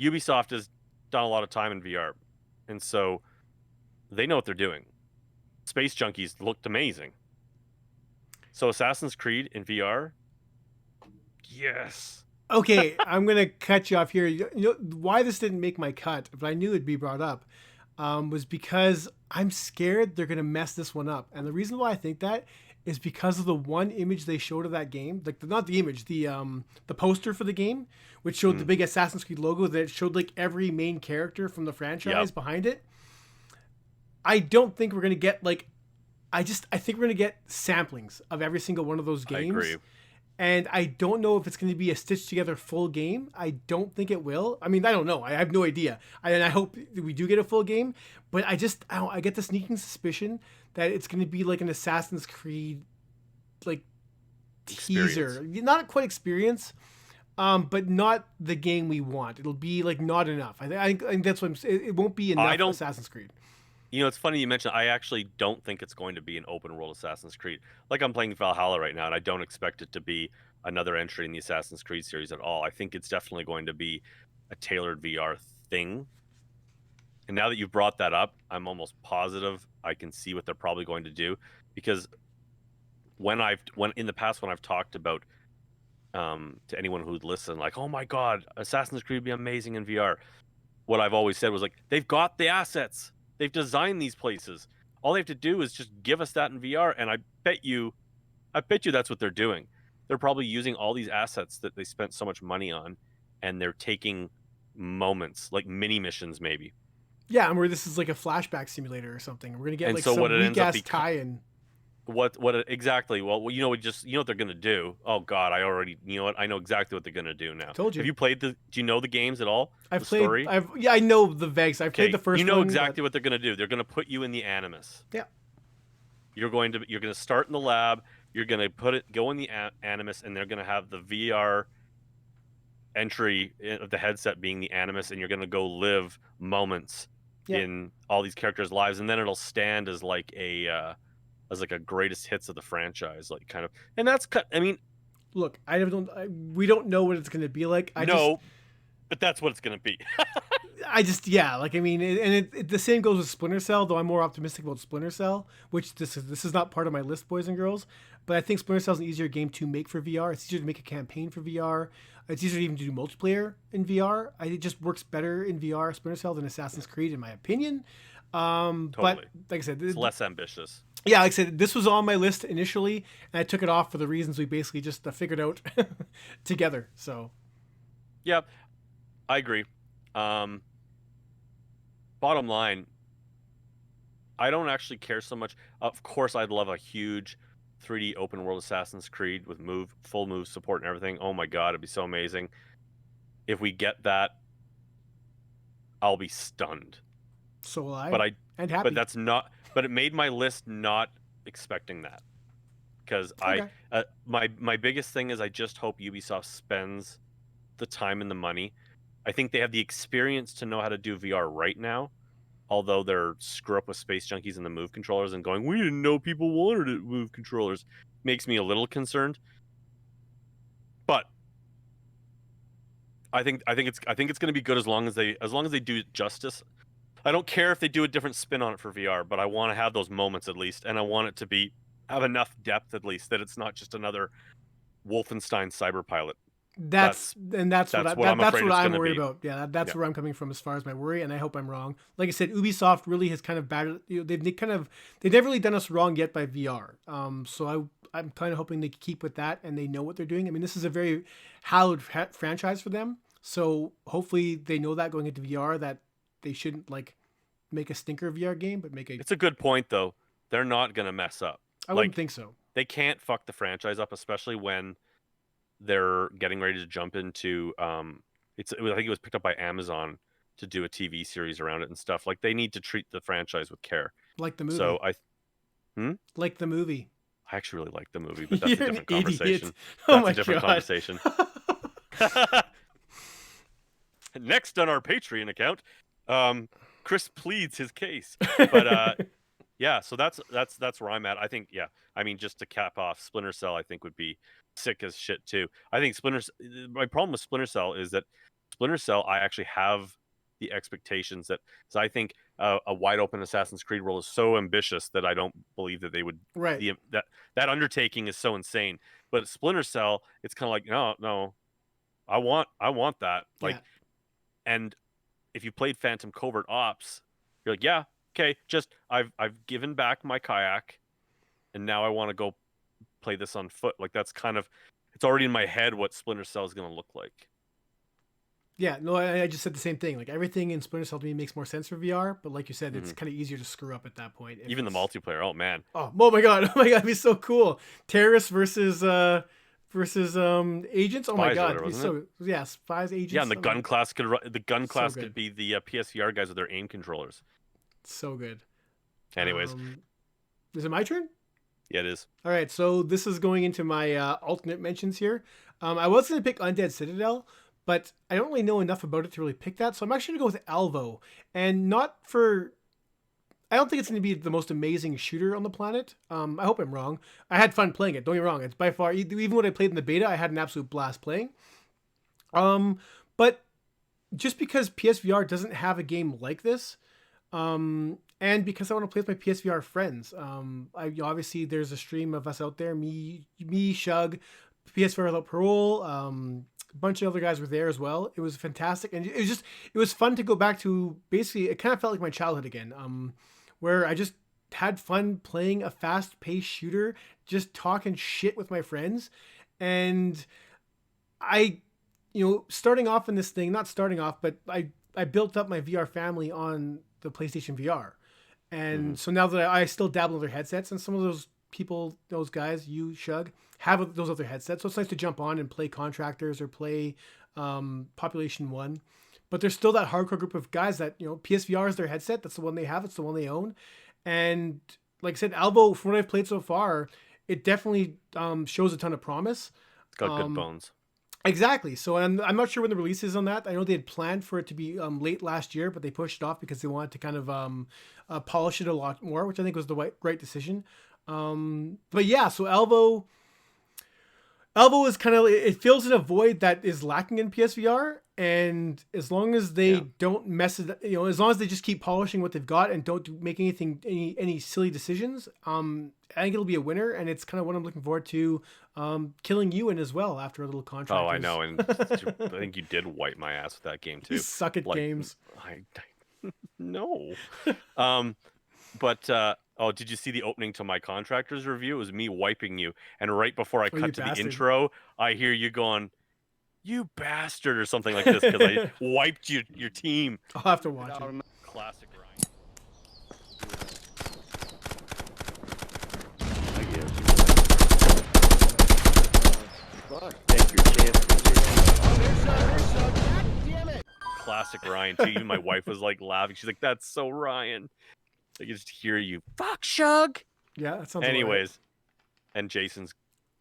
Ubisoft has done a lot of time in VR, and so they know what they're doing. Space Junkies looked amazing. So Assassin's Creed in VR, yes. Okay, I'm gonna cut you off here. You know why this didn't make my cut, but I knew it'd be brought up, was because I'm scared they're gonna mess this one up. And the reason why I think that is because of the one image they showed of that game, like not the image, the poster for the game, which showed the big Assassin's Creed logo that showed like every main character from the franchise behind it. I don't think we're gonna get like, I think we're gonna get samplings of every single one of those games. I agree. And I don't know if it's going to be a stitched together full game. I don't think it will. I mean, I don't know. I have no idea. And I hope we do get a full game. But I get the sneaking suspicion that it's going to be like an Assassin's Creed, like teaser, not quite experience, but not the game we want. It'll be like not enough. I think that's what it won't be enough Assassin's Creed. You know, it's funny you mentioned. I actually don't think it's going to be an open world Assassin's Creed. Like I'm playing Valhalla right now, and I don't expect it to be another entry in the Assassin's Creed series at all. I think it's definitely going to be a tailored VR thing. And now that you've brought that up, I'm almost positive I can see what they're probably going to do, because when in the past when I've talked about to anyone who'd listen, like, oh my God, Assassin's Creed would be amazing in VR. What I've always said was like, they've got the assets. They've designed these places. All they have to do is just give us that in VR, and I bet you that's what they're doing. They're probably using all these assets that they spent so much money on, and they're taking moments, like mini missions maybe. Yeah, and where this is like a flashback simulator or something. We're gonna get like some weak-ass tie-in. What exactly? Well, you know what they're gonna do. Oh God, I know exactly what they're gonna do now. Told you. Have you played do you know the games at all? I know the Vegas. I've played the first one. You know exactly what they're gonna do. They're gonna put you in the Animus. Yeah. You're gonna start in the lab. You're gonna go in the Animus, and they're gonna have the VR entry of the headset being the Animus, and you're gonna go live moments in all these characters' lives, and then it'll stand as like a greatest hits of the franchise, like kind of, and that's, I mean, look, we don't know what it's going to be like. But that's what it's going to be. The same goes with Splinter Cell, though I'm more optimistic about Splinter Cell, which this is not part of my list, boys and girls, but I think Splinter Cell is an easier game to make for VR. It's easier to make a campaign for VR. It's easier even to do multiplayer in VR. It just works better in VR, Splinter Cell, than Assassin's Creed, in my opinion. Totally. But like I said, it's less ambitious. Yeah, like I said, this was on my list initially, and I took it off for the reasons we basically just figured out together. So, yeah, I agree. Bottom line, I don't actually care so much. Of course, I'd love a huge 3D open world Assassin's Creed with full move support and everything. Oh my God, it'd be so amazing. If we get that, I'll be stunned. So will I. And happy. But it made my list not expecting that, because my biggest thing is I just hope Ubisoft spends the time and the money. I think they have the experience to know how to do VR right now, although they're screw up with Space Junkies and the Move controllers and going, we didn't know people wanted it, Move controllers, makes me a little concerned. But I think it's going to be good as long as they do it justice. I don't care if they do a different spin on it for VR, but I want to have those moments at least, and I want it to be have enough depth at least that it's not just another Wolfenstein cyber pilot. That's That's what I'm that's afraid what it's I'm going to worried be. about. Yeah, that's Yeah. where I'm coming from as far as my worry, and I hope I'm wrong. Like I said, Ubisoft really has kind of battered. They've never really done us wrong yet by VR. So I'm kind of hoping they keep with that and they know what they're doing. I mean, this is a very hallowed franchise for them, so hopefully they know that going into VR that they shouldn't like make a stinker VR game, but make a. It's a good point though. They're not going to mess up. I wouldn't Like think so. they can't fuck the franchise up, especially when they're getting ready to jump into I think it was picked up by Amazon to do a TV series around it and stuff. Like they need to treat the franchise with care. Like the So movie. hmm? Like the movie. I actually really like the movie, but that's a You're an different idiot. conversation. Oh That's a my different god. conversation. Next on our Patreon account, Chris pleads his case. But yeah, so that's where I'm at. I think I mean just to cap off Splinter Cell I think would be sick as shit too. I think my problem with Splinter Cell is that Splinter Cell I actually have the expectations that so I think a wide open Assassin's Creed world is so ambitious that I don't believe that they would Right. that undertaking is so insane. But Splinter Cell, it's kind of like no, I want that. Like Yeah. and if you played Phantom Covert Ops, you're like, yeah, okay, just I've given back my kayak and now I want to go play this on foot. Like that's kind of it's already in my head what Splinter Cell is going to look like. Yeah, no, I just said the same thing. Like everything in Splinter Cell to me makes more sense for VR, but like you said, it's Mhm. kind of easier to screw up at that point. If Even the it's multiplayer, oh man. oh my god, oh my god, it'd be so cool. Terrorists versus agents. Oh my Spies or god, whatever, it'd be wasn't it? so yeah, spies, agents. Yeah, and the Oh gun my, class so good, could be the PSVR guys with their aim controllers. so good. Anyways, Is it my turn? yeah, it is. All right, so this is going into my alternate mentions here. I was going to pick Undead Citadel, but I don't really know enough about it to really pick that. So I'm actually going to go with Alvo, and not for. I don't think it's going to be the most amazing shooter on the planet. I hope I'm wrong. I had fun playing it. Don't get me wrong. It's by far even when I played in the beta, I had an absolute blast playing. But just because PSVR doesn't have a game like this, and because I want to play with my PSVR friends. Obviously there's a stream of us out there. Me, Shug, PSVR Without Parole. A bunch of other guys were there as well. It was fantastic, and it was fun to go back to. Basically, it kind of felt like my childhood again, where I just had fun playing a fast-paced shooter, just talking shit with my friends, and I, starting off in this thing, not starting off, but I built up my VR family on the PlayStation VR. Mm-hmm. And so now that I still dabble in other headsets, and some of those people, those guys, you, Shug, have those other headsets. So it's nice to jump on and play Contractors or play Population 1. But there's still that hardcore group of guys that, PSVR is their headset. That's the one they have. It's the one they own. And like I said, Alvo, from what I've played so far, it definitely shows a ton of promise. It's got good bones. Exactly. So I'm not sure when the release is on that. I know they had planned for it to be late last year, but they pushed it off because they wanted to kind of polish it a lot more, which I think was the right decision. But yeah, so Alvo is kind of, it fills in a void that is lacking in PSVR, and as long as they don't mess it, as long as they just keep polishing what they've got and don't make any silly decisions, I think it'll be a winner, and it's kind of what I'm looking forward to killing you in as well after a little contract. Oh, I know, and I think you did wipe my ass with that game too. You suck at games. No. But oh, did you see the opening to my Contractors review? It was me wiping you, and right before I cut to the intro, I hear you going, "You bastard" or something like this because I wiped your team. I'll have to watch it. Classic Ryan. I guess. Fuck, take your chances. Classic Ryan too. Even my wife was like laughing. She's like, "That's so Ryan." I can just hear you. Fuck, Shug. Yeah, that sounds. Anyways, and Jason's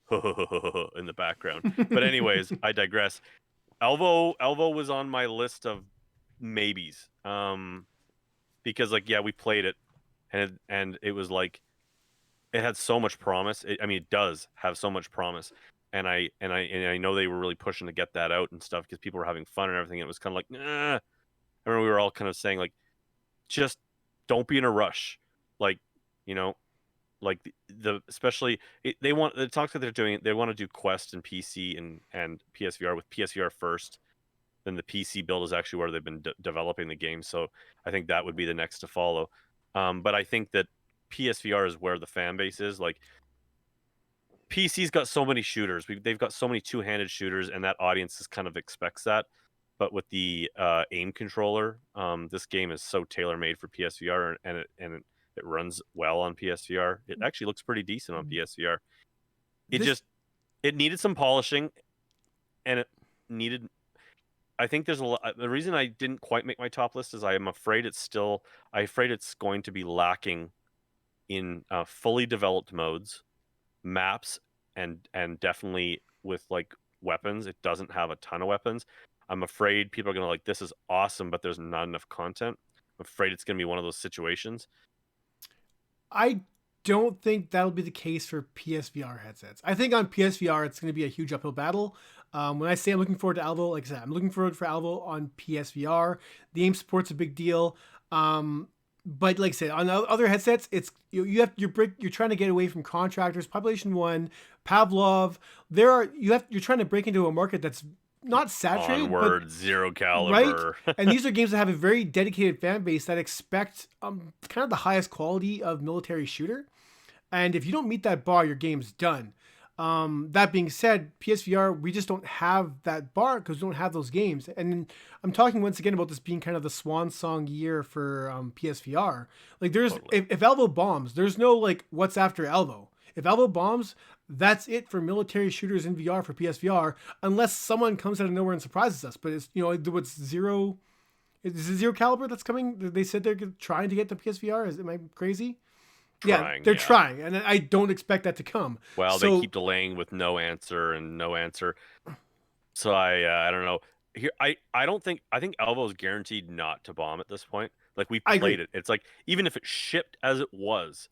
in the background. But anyways, I digress. Alvo was on my list of maybes. Because we played it, and it was like, it had so much promise. It does have so much promise, and I know they were really pushing to get that out and stuff because people were having fun and everything. And it was kind of like, nah. I remember we were all kind of saying like, just don't be in a rush. Like, like the especially they want the talks that they're doing. They want to do Quest and PC and PSVR with PSVR first. Then the PC build is actually where they've been developing the game. So I think that would be the next to follow. But I think that PSVR is where the fan base is. Like PC's got so many shooters. They've got so many two-handed shooters, and that audience is kind of expects that. But with the aim controller, this game is so tailor-made for PSVR, and it runs well on PSVR. It actually looks pretty decent on PSVR. It needed some polishing, and it needed. I think there's a lot. The reason I didn't quite make my top list is I'm afraid it's going to be lacking in fully developed modes, maps, and definitely with like weapons. It doesn't have a ton of weapons. I'm afraid people are gonna like, this is awesome, but there's not enough content. I'm afraid it's gonna be one of those situations. I don't think that'll be the case for PSVR headsets. I think on PSVR it's going to be a huge uphill battle. When I say I'm looking forward to Alvo, like I said, I'm looking forward for Alvo on PSVR. The aim support's a big deal. But like I said, on other headsets, it's you're trying to get away from contractors, Population 1, Pavlov. You're trying to break into a market that's not saturated, Onward, but Zero Caliber, right. And these are games that have a very dedicated fan base that expect kind of the highest quality of military shooter. And if you don't meet that bar, your game's done. That being said, PSVR, we just don't have that bar because we don't have those games. And I'm talking once again about this being kind of the swan song year for PSVR. Like if Alvo bombs, there's no like what's after Alvo. If Alvo bombs, that's it for military shooters in VR for PSVR, unless someone comes out of nowhere and surprises us. But it's what's zero. Is it Zero Caliber that's coming? They said they're trying to get the PSVR. Am I crazy? They're trying, and I don't expect that to come. Well, they keep delaying with no answer. So I don't know. Here I think Alvo is guaranteed not to bomb at this point. Like we played it. It's like even if it shipped as it was,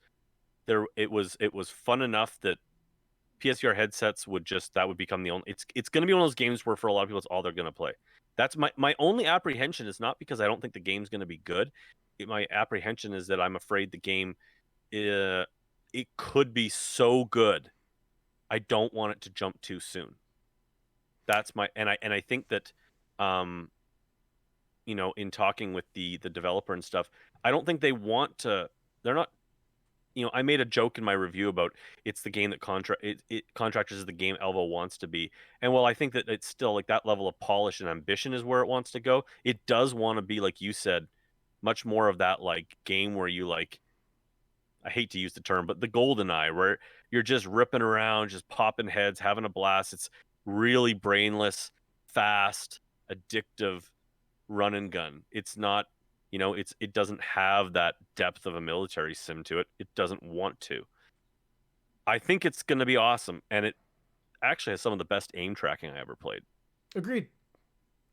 it was fun enough that PSVR headsets would become the only. It's going to be one of those games where for a lot of people it's all they're going to play. That's my only apprehension is not because I don't think the game's going to be good. My apprehension is that I'm afraid the game. It could be so good. I don't want it to jump too soon. That's my and I think that in talking with the developer and stuff, I don't think they want to. They're not. I made a joke in my review about it's the game that Contractors is the game Alvo wants to be. And while I think that it's still like that level of polish and ambition is where it wants to go, it does want to be, like you said, much more of that like game where you like. I hate to use the term, but the golden eye, where you're just ripping around, just popping heads, having a blast. It's really brainless, fast, addictive run and gun. It's not, it doesn't have that depth of a military sim to it. It doesn't want to. I think it's going to be awesome. And it actually has some of the best aim tracking I ever played. Agreed.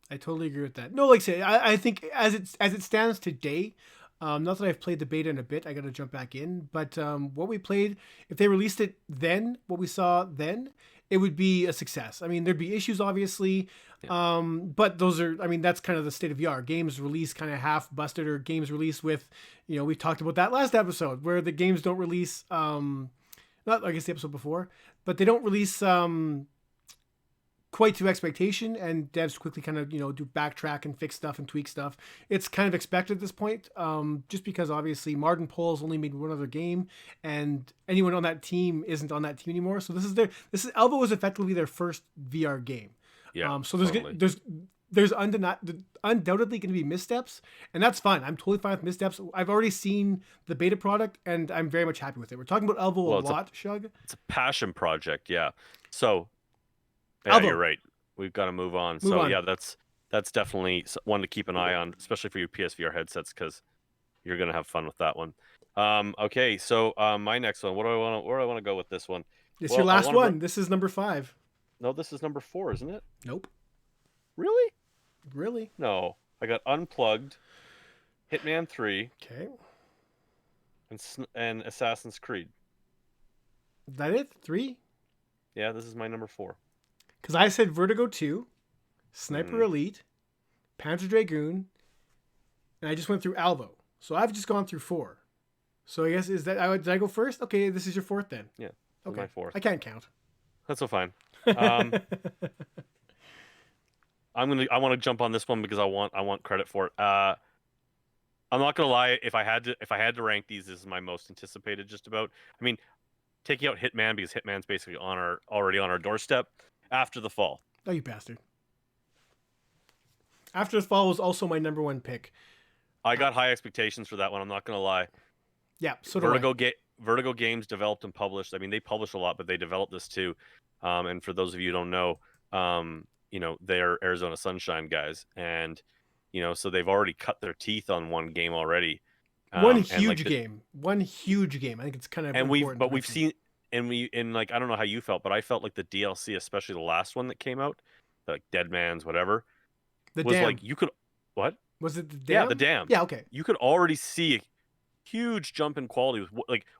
I totally agree with that. No, like I say, I think as it stands today, not that I've played the beta in a bit, I got to jump back in. But what we played, if they released it then, what we saw then, it would be a success. I mean, there'd be issues, obviously, but that's kind of the state of VR. Games release kind of half busted, or games release with, we talked about that last episode where the games don't release, not I guess the episode before, but they don't release quite to expectation, and devs quickly kind of do backtrack and fix stuff and tweak stuff. It's kind of expected at this point, just because obviously Martin Pohl's only made one other game, and anyone on that team isn't on that team anymore. So this is Alvo is effectively their first VR game. Yeah. So there's undoubtedly going to be missteps, and that's fine. I'm totally fine with missteps. I've already seen the beta product, and I'm very much happy with it. We're talking about Alvo a lot, Shug. It's a passion project, yeah. So. Yeah, Alvo. You're right. We've got to move on. Yeah, that's definitely one to keep an eye on, especially for your PSVR headsets, because you're gonna have fun with that one. Okay, so my next one. Where do I want to go with this one? It's your last one. This is number 5. No, this is number 4, isn't it? Nope. Really? Really? No, I got Unplugged, Hitman 3, okay, and Assassin's Creed. Is that it? 3? Yeah, this is my number 4. Because I said Vertigo 2, Sniper Elite, Panzer Dragoon, and I just went through Alvo. So I've just gone through 4. So I guess did I go first? Okay, this is your fourth then. Yeah. Okay. My fourth. I can't count. That's so fine. Um, I want to jump on this one because I want credit for it. I'm not gonna lie. If I had to rank these, this is my most anticipated. Just about. I mean, taking out Hitman because Hitman's basically already on our doorstep. After the Fall. Oh, you bastard. After the Fall was also my number one pick. I got high expectations for that one. I'm not gonna lie. Yeah, so do I. Vertigo Games developed and published. I mean, they publish a lot, but they developed this too. And for those of you who don't know, they're Arizona Sunshine guys, and so they've already cut their teeth on one game already. One huge game. I think it's kind of important. We've seen, I don't know how you felt, but I felt like the DLC, especially the last one that came out, like Dead Man's whatever, the was Dam. like you could what? Was it the Dam? Yeah, the Dam. Yeah, okay. You could already see a huge jump in quality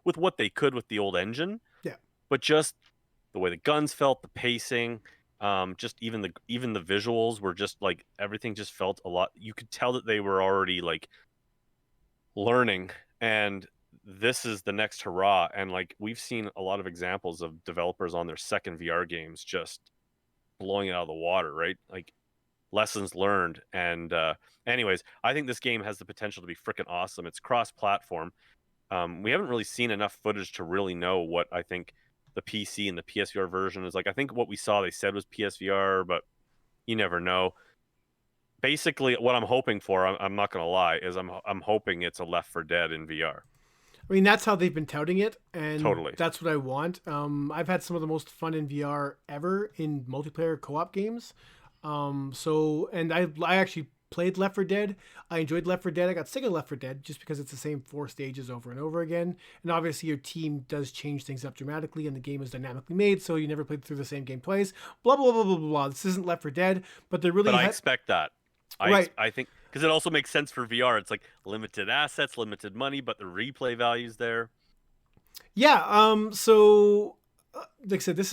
with what they could with the old engine. Yeah. But just the way the guns felt, the pacing, just even the visuals were just like everything just felt a lot. You could tell that they were already like learning, and this is the next hurrah. And like we've seen a lot of examples of developers on their second VR games just blowing it out of the water, right? Like lessons learned. And anyways, I think this game has the potential to be freaking awesome. It's cross-platform. We haven't really seen enough footage to really know what I think the PC and the PSVR version is like. I think what we saw, they said was PSVR, but you never know. Basically, what I'm hoping for, I'm not going to lie, is I'm hoping it's a Left 4 Dead in VR. I mean, that's how they've been touting it, and Totally. That's what I want. I've had some of the most fun in VR ever in multiplayer co-op games. I actually played Left 4 Dead. I enjoyed Left 4 Dead. I got sick of Left 4 Dead just because it's the same 4 stages over and over again. And obviously your team does change things up dramatically and the game is dynamically made, so you never play through the same game twice. Blah, blah, blah, blah, blah, blah. This isn't Left 4 Dead, but they're really... But I expect that. Right. I think, because it also makes sense for VR. It's like limited assets, limited money, but the replay value's there. Yeah, so... like I said, this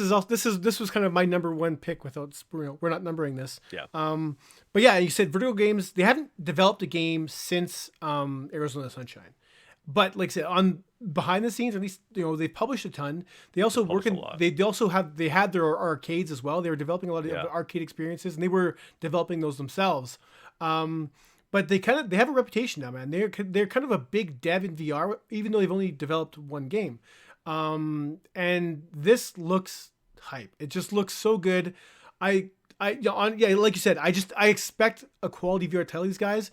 was kind of my number one pick without, we're not numbering this. Yeah. But yeah, you said Vertigo Games, they haven't developed a game since Arizona Sunshine. But like I said, on behind the scenes, at least, they've published a ton. They also they had their arcades as well. They were developing a lot of arcade experiences, and they were developing those themselves. But they have a reputation now, man. They're kind of a big dev in VR, even though they've only developed one game. And this looks hype. It just looks so good. Like you said, I expect a quality VR title. These guys,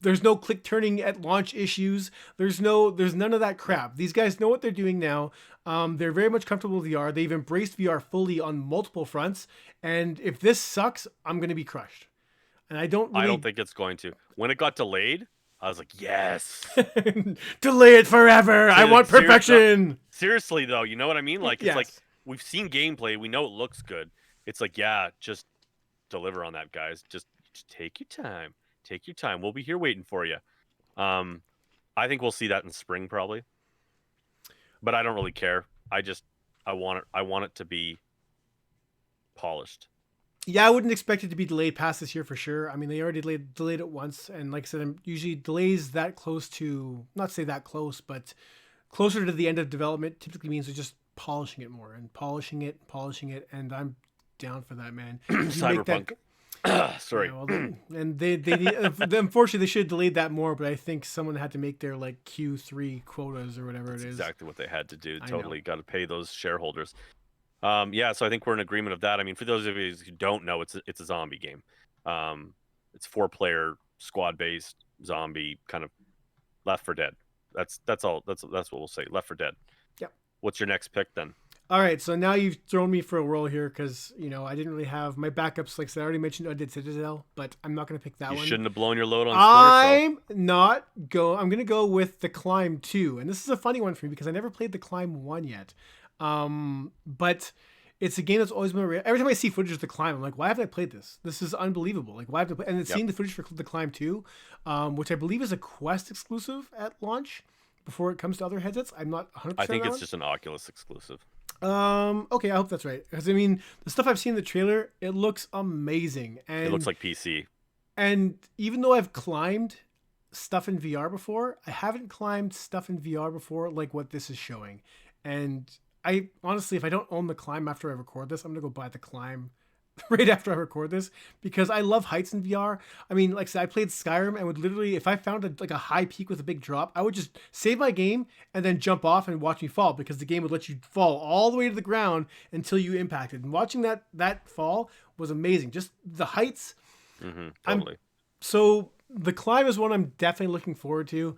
there's no click turning at launch issues. There's none of that crap. These guys know what they're doing now. They're very much comfortable with VR. They've embraced VR fully on multiple fronts. And if this sucks, I'm going to be crushed. And I don't think it's going to. When it got delayed, I was like, yes. Delay it forever. I want perfection. Seriously, though, you know what I mean? Like, yes. It's like we've seen gameplay. We know it looks good. It's like, yeah, just deliver on that, guys. Just take your time. Take your time. We'll be here waiting for you. I think we'll see that in spring probably. But I don't really care. I want it to be polished. Yeah, I wouldn't expect it to be delayed past this year for sure. I mean, they already delayed it once, and like I said, usually delays that close to, not say that close, but closer to the end of development typically means they're just polishing it more and polishing it, and I'm down for that, man. Cyberpunk. Sorry. Yeah, well, and they unfortunately they should have delayed that more, but I think someone had to make their like Q3 quotas or whatever it is. Exactly what they had to do. Totally got to pay those shareholders. Yeah, so I think we're in agreement of that. I mean, for those of you who don't know, it's a zombie game. It's 4-player squad-based zombie kind of Left 4 Dead. That's all. That's what we'll say. Left 4 Dead. Yep. What's your next pick then? All right, so now you've thrown me for a whirl here because I didn't really have my backups. Like I said, I already mentioned Undead Citadel, but I'm not going to pick that one. You shouldn't have blown your load on. I'm going to go with The Climb 2, and this is a funny one for me because I never played The Climb 1 yet. But it's a game that's always been every time I see footage of The Climb, I'm like, why haven't I played this? This is unbelievable. Like, why have I play? And seeing the footage for The Climb 2, which I believe is a Quest exclusive at launch before it comes to other headsets. I'm not 100%. I think it's just an Oculus exclusive. Okay, I hope that's right. Because I mean, the stuff I've seen in the trailer, it looks amazing. And it looks like PC. And even though I've climbed stuff in VR before. I haven't climbed stuff in VR before like what this is showing. And I honestly, if I don't own the climb after I record this, I'm gonna go buy the climb right after I record this because I love heights in VR. I mean, like I said, I played Skyrim and would literally, if I found like a high peak with a big drop, I would just save my game and then jump off and watch me fall because the game would let you fall all the way to the ground until you impacted. And watching that fall was amazing. Just the heights. Totally. So the climb is one I'm definitely looking forward to.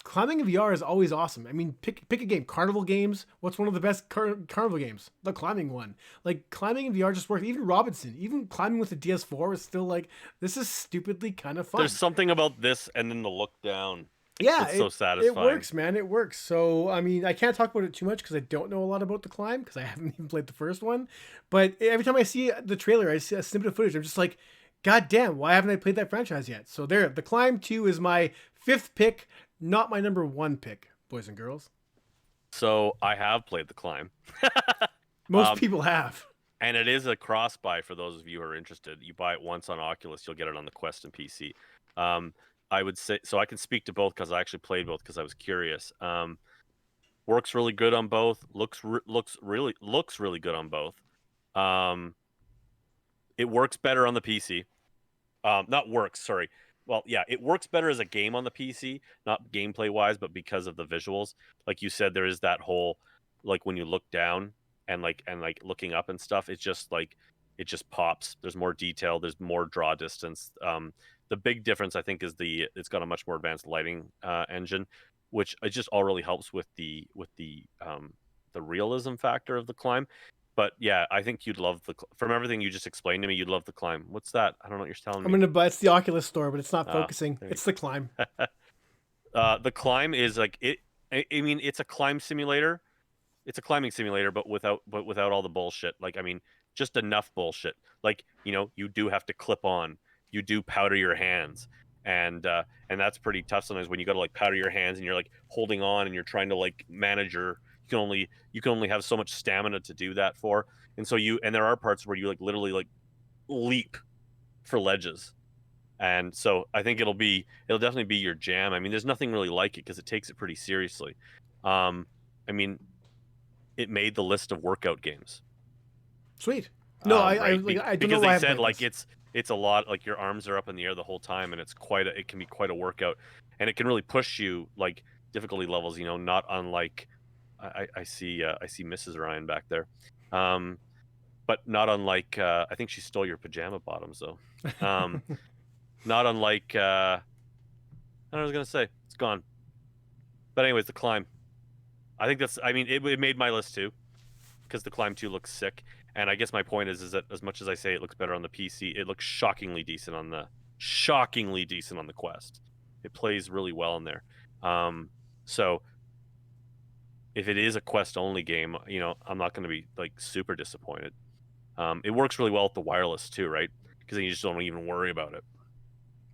Climbing in VR is always awesome. I mean, pick a game. Carnival games. What's one of the best carnival games? The climbing one. Like climbing in VR just works. Even Robinson, even climbing with the DS4 is still like, this is stupidly kind of fun. There's something about this and then the look down. Yeah, it's so satisfying. It works, man. It works. So, I mean, I can't talk about it too much because I don't know a lot about the climb because I haven't even played the first one. But every time I see the trailer, I see a snippet of footage, I'm just like, God damn, why haven't I played that franchise yet? So there, The Climb 2 is my 5th pick, not my number 1 pick, boys and girls. So I have played The Climb. Most people have. And it is a cross-buy for those of you who are interested. You buy it once on Oculus, you'll get it on the Quest and PC. I would say, so I can speak to both because I actually played both because I was curious. Works really good on both. Looks really good on both. It works better on the PC. Not works, sorry. Well, yeah, it works better as a game on the PC, not gameplay wise, but because of the visuals. Like you said, there is that whole, like when you look down and looking up and stuff, it's just like it just pops. There's more detail. There's more draw distance. The big difference, I think, is it's got a much more advanced lighting engine, which it just all really helps with the realism factor of the climb. But yeah, I think you'd love from everything you just explained to me, you'd love the climb. What's that? I don't know what you're telling me. I'm gonna buy it's the Oculus store, but it's not focusing. It's the climb. The climb is like it. I mean, it's a climb simulator. It's a climbing simulator, but without all the bullshit. Like, I mean, just enough bullshit. Like, you do have to clip on. You do powder your hands, and that's pretty tough sometimes when you got to like powder your hands and you're like holding on and you're trying to like manage your. You can only have so much stamina to do that for, and so there are parts where you like literally like leap for ledges, and so I think it'll definitely be your jam. I mean, there's nothing really like it because it takes it pretty seriously. I mean, it made the list of workout games. Sweet. No, right? I don't because know why they said like it's a lot, like your arms are up in the air the whole time, and it can be quite a workout, and it can really push you like difficulty levels. Not unlike. I see Mrs. Ryan back there, but not unlike I think she stole your pajama bottoms though. Not unlike I don't know what I was gonna say, it's gone. But anyways, The Climb. I think it made my list too, because The Climb 2 looks sick. And I guess my point is that as much as I say it looks better on the PC, it looks shockingly decent on the Quest. It plays really well in there. So if it is a Quest only game, I'm not going to be like super disappointed. It works really well with the wireless too, right? Because then you just don't even worry about it.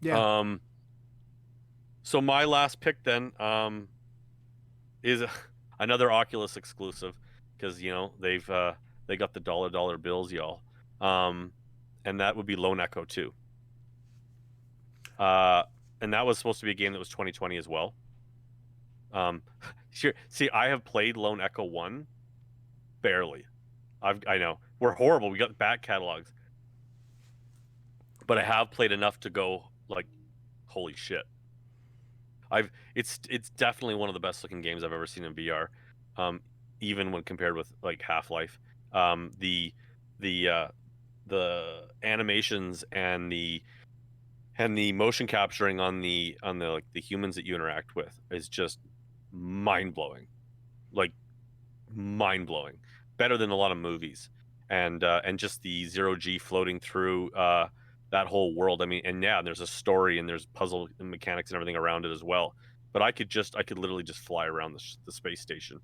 Yeah. So my last pick then is another Oculus exclusive because they got the dollar bills, y'all. And that would be Lone Echo 2. And that was supposed to be a game that was 2020 as well. Sure. See, I have played Lone Echo 1 barely. I know we're horrible. We got back catalogs, but I have played enough to go like, holy shit. It's definitely one of the best looking games I've ever seen in VR. Even when compared with like Half-Life, the animations and the motion capturing on the like the humans that you interact with is just mind-blowing, like mind-blowing, better than a lot of movies, and just the 0G floating through that whole world. I mean, and yeah, there's a story and there's puzzle and mechanics and everything around it as well, but I could literally just fly around the space station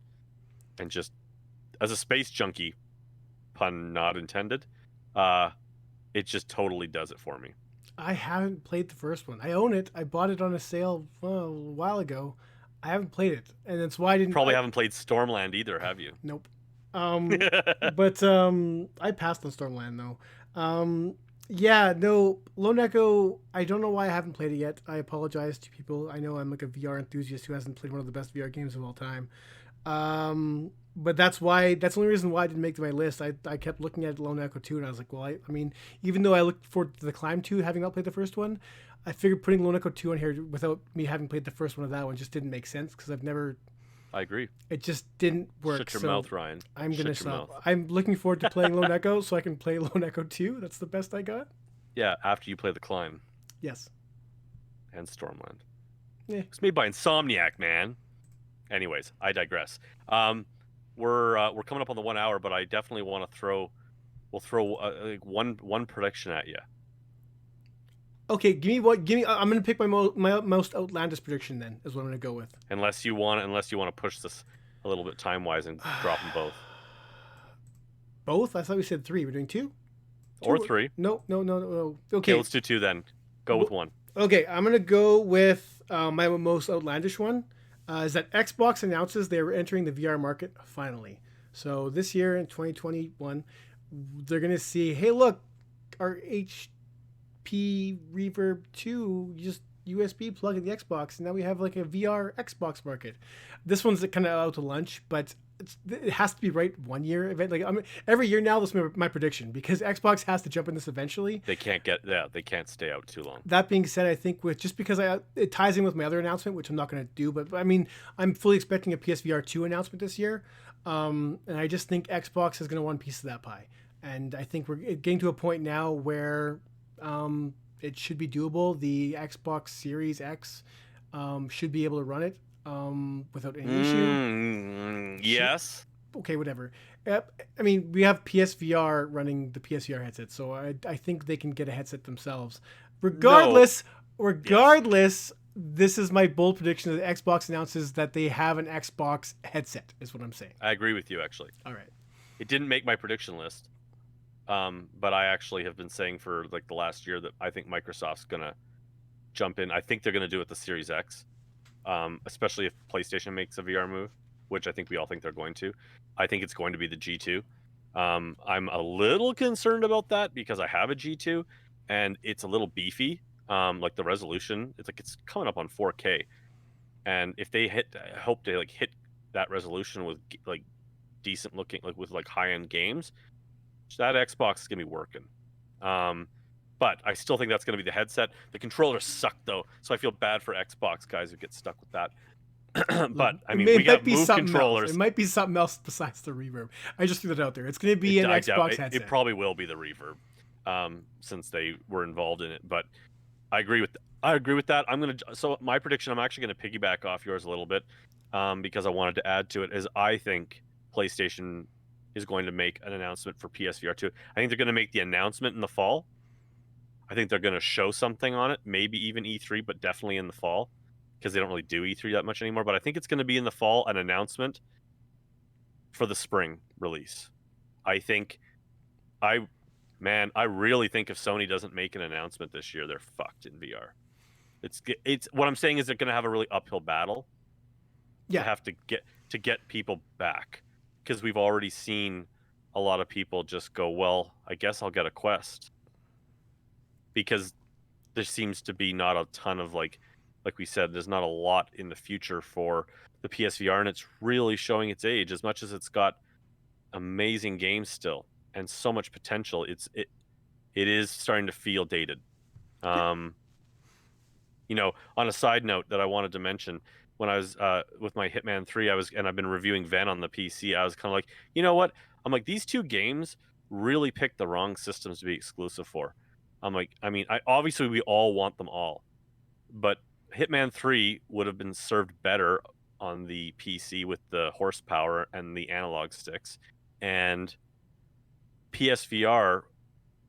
and just, as a space junkie, pun not intended, it just totally does it for me. I haven't played the first one. I own it. I bought it on a sale a while ago. I haven't played it, and that's why I didn't. Haven't played Stormland either, have you? Nope. But I passed on Stormland though. Yeah, no, Lone Echo, I don't know why I haven't played it yet. I apologize to people. I know I'm like a VR enthusiast who hasn't played one of the best VR games of all time. But that's the only reason why I didn't make my list. I kept looking at Lone Echo 2 and I was like, well, I mean, even though I looked forward to the Climb 2 having not played the first one, I figured putting Lone Echo 2 on here without me having played the first one of that one just didn't make sense because I've never, I agree. it just didn't work. Shut your So mouth, Ryan. I'm going to Shut your mouth. stop. I'm looking forward to playing Lone Echo so I can play Lone Echo 2. That's the best I got. Yeah, after you play The Climb Yes. and Stormland. Yeah. It's made by Insomniac, man. Anyways, I digress. We're coming up on the 1 hour, but I definitely want to throw. We'll throw like one prediction at you. Okay, give me what? Give me. I'm gonna pick my most outlandish prediction. Then is what I'm gonna go with. Unless you want to push this a little bit time wise and drop them both. Both? I thought we said three. We're doing two. Or three. No. Okay. Okay, let's do two then. Go with one. Okay, I'm gonna go with my most outlandish one. Is that Xbox announces they are entering the VR market finally. So this year in 2021, they're gonna see, hey, look, our HP Reverb 2 just USB plug in the Xbox, and now we have like a VR Xbox market. This one's kind of out to lunch, but it has to be right 1 year event. Like every year now, this is my prediction because Xbox has to jump in this eventually. They can't stay out too long. That being said, I think just because it ties in with my other announcement, which I'm not going to do, but I mean, I'm fully expecting a PSVR 2 announcement this year, and I just think Xbox is going to want a piece of that pie. And I think we're getting to a point now where it should be doable. The Xbox Series X should be able to run it without any issue. Yes. Okay, whatever. I mean, we have PSVR running the PSVR headset, so I think they can get a headset themselves. Regardless, this is my bold prediction that Xbox announces that they have an Xbox headset, is what I'm saying. I agree with you, actually. All right. It didn't make my prediction list, but I actually have been saying for like the last year that I think Microsoft's going to jump in. I think they're going to do it the Series X, especially if PlayStation makes a VR move, which I think we all think they're going to. I think it's going to be the G2. I'm a little concerned about that because I have a G2 and it's a little beefy. Like the resolution, it's coming up on 4K, and if they hope to like hit that resolution with like decent looking, like with like high end games, that Xbox is gonna be working. But I still think that's gonna be the headset. The controllers suck though, so I feel bad for Xbox guys who get stuck with that. But I mean, we got Move controllers. It might be something else besides the Reverb. I just threw that out there. It's going to be an Xbox headset. It probably will be the Reverb, since they were involved in it. But I agree with that. So my prediction, I'm actually gonna piggyback off yours a little bit, because I wanted to add to it. Is I think PlayStation is going to make an announcement for PSVR 2. I think they're going to make the announcement in the fall. I think they're going to show something on it, maybe even E3, but definitely in the fall, because they don't really do E3 that much anymore. But I think it's going to be in the fall, an announcement for the spring release. I really think if Sony doesn't make an announcement this year, they're fucked in VR. It's what I'm saying is they're going to have a really uphill battle. Yeah. To have to get people back, because we've already seen a lot of people just go, well, I guess I'll get a Quest, because there seems to be not a ton of like we said, there's not a lot in the future for the PSVR, and it's really showing its age. As much as it's got amazing games still and so much potential, it is starting to feel dated. On a side note that I wanted to mention, when I was with my Hitman 3, I've been reviewing Ven on the PC. I was kind of like, you know what? I'm like, these two games really picked the wrong systems to be exclusive for. I'm like, I mean, obviously we all want them all, but Hitman 3 would have been served better on the PC with the horsepower and the analog sticks, and PSVR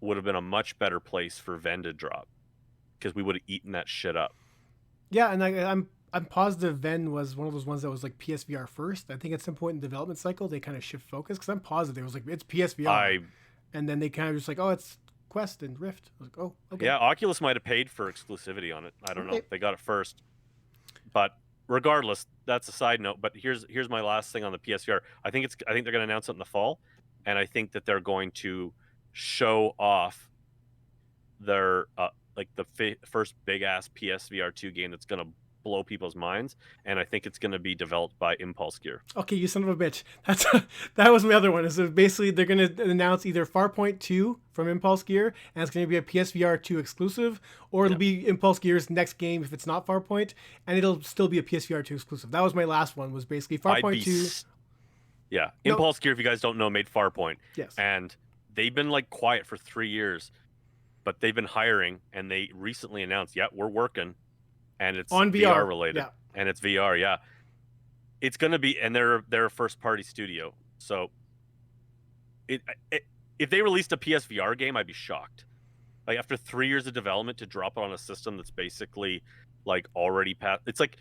would have been a much better place for Ven to drop, because we would have eaten that shit up. Yeah, and I'm positive Ven was one of those ones that was like PSVR first. I think at some point in the development cycle they kind of shift focus, because I'm positive it was like, it's PSVR, and then they kind of just like, oh, it's Quest and Rift. I was like, oh, okay. Yeah, Oculus might have paid for exclusivity on it. I don't know. They got it first. But regardless, that's a side note. But here's my last thing on the PSVR. I think they're going to announce it in the fall, and I think that they're going to show off their like the first big ass PSVR 2 game that's gonna blow people's minds, and I think it's gonna be developed by Impulse Gear. Okay, you son of a bitch. That was my other one. Is basically they're gonna announce either Farpoint 2 from Impulse Gear, and it's gonna be a PSVR 2 exclusive, or it'll be Impulse Gear's next game if it's not Farpoint, and it'll still be a PSVR 2 exclusive. That was my last one. Was basically Farpoint 2. Yeah, Impulse Gear, if you guys don't know, made Farpoint. Yes. And they've been like quiet for 3 years, but they've been hiring, and they recently announced, yeah, we're working, and it's on VR related, yeah. and it's VR, yeah. It's gonna be, and they're a first party studio, so if they released a PSVR game, I'd be shocked. Like after 3 years of development to drop it on a system that's basically like already past, it's like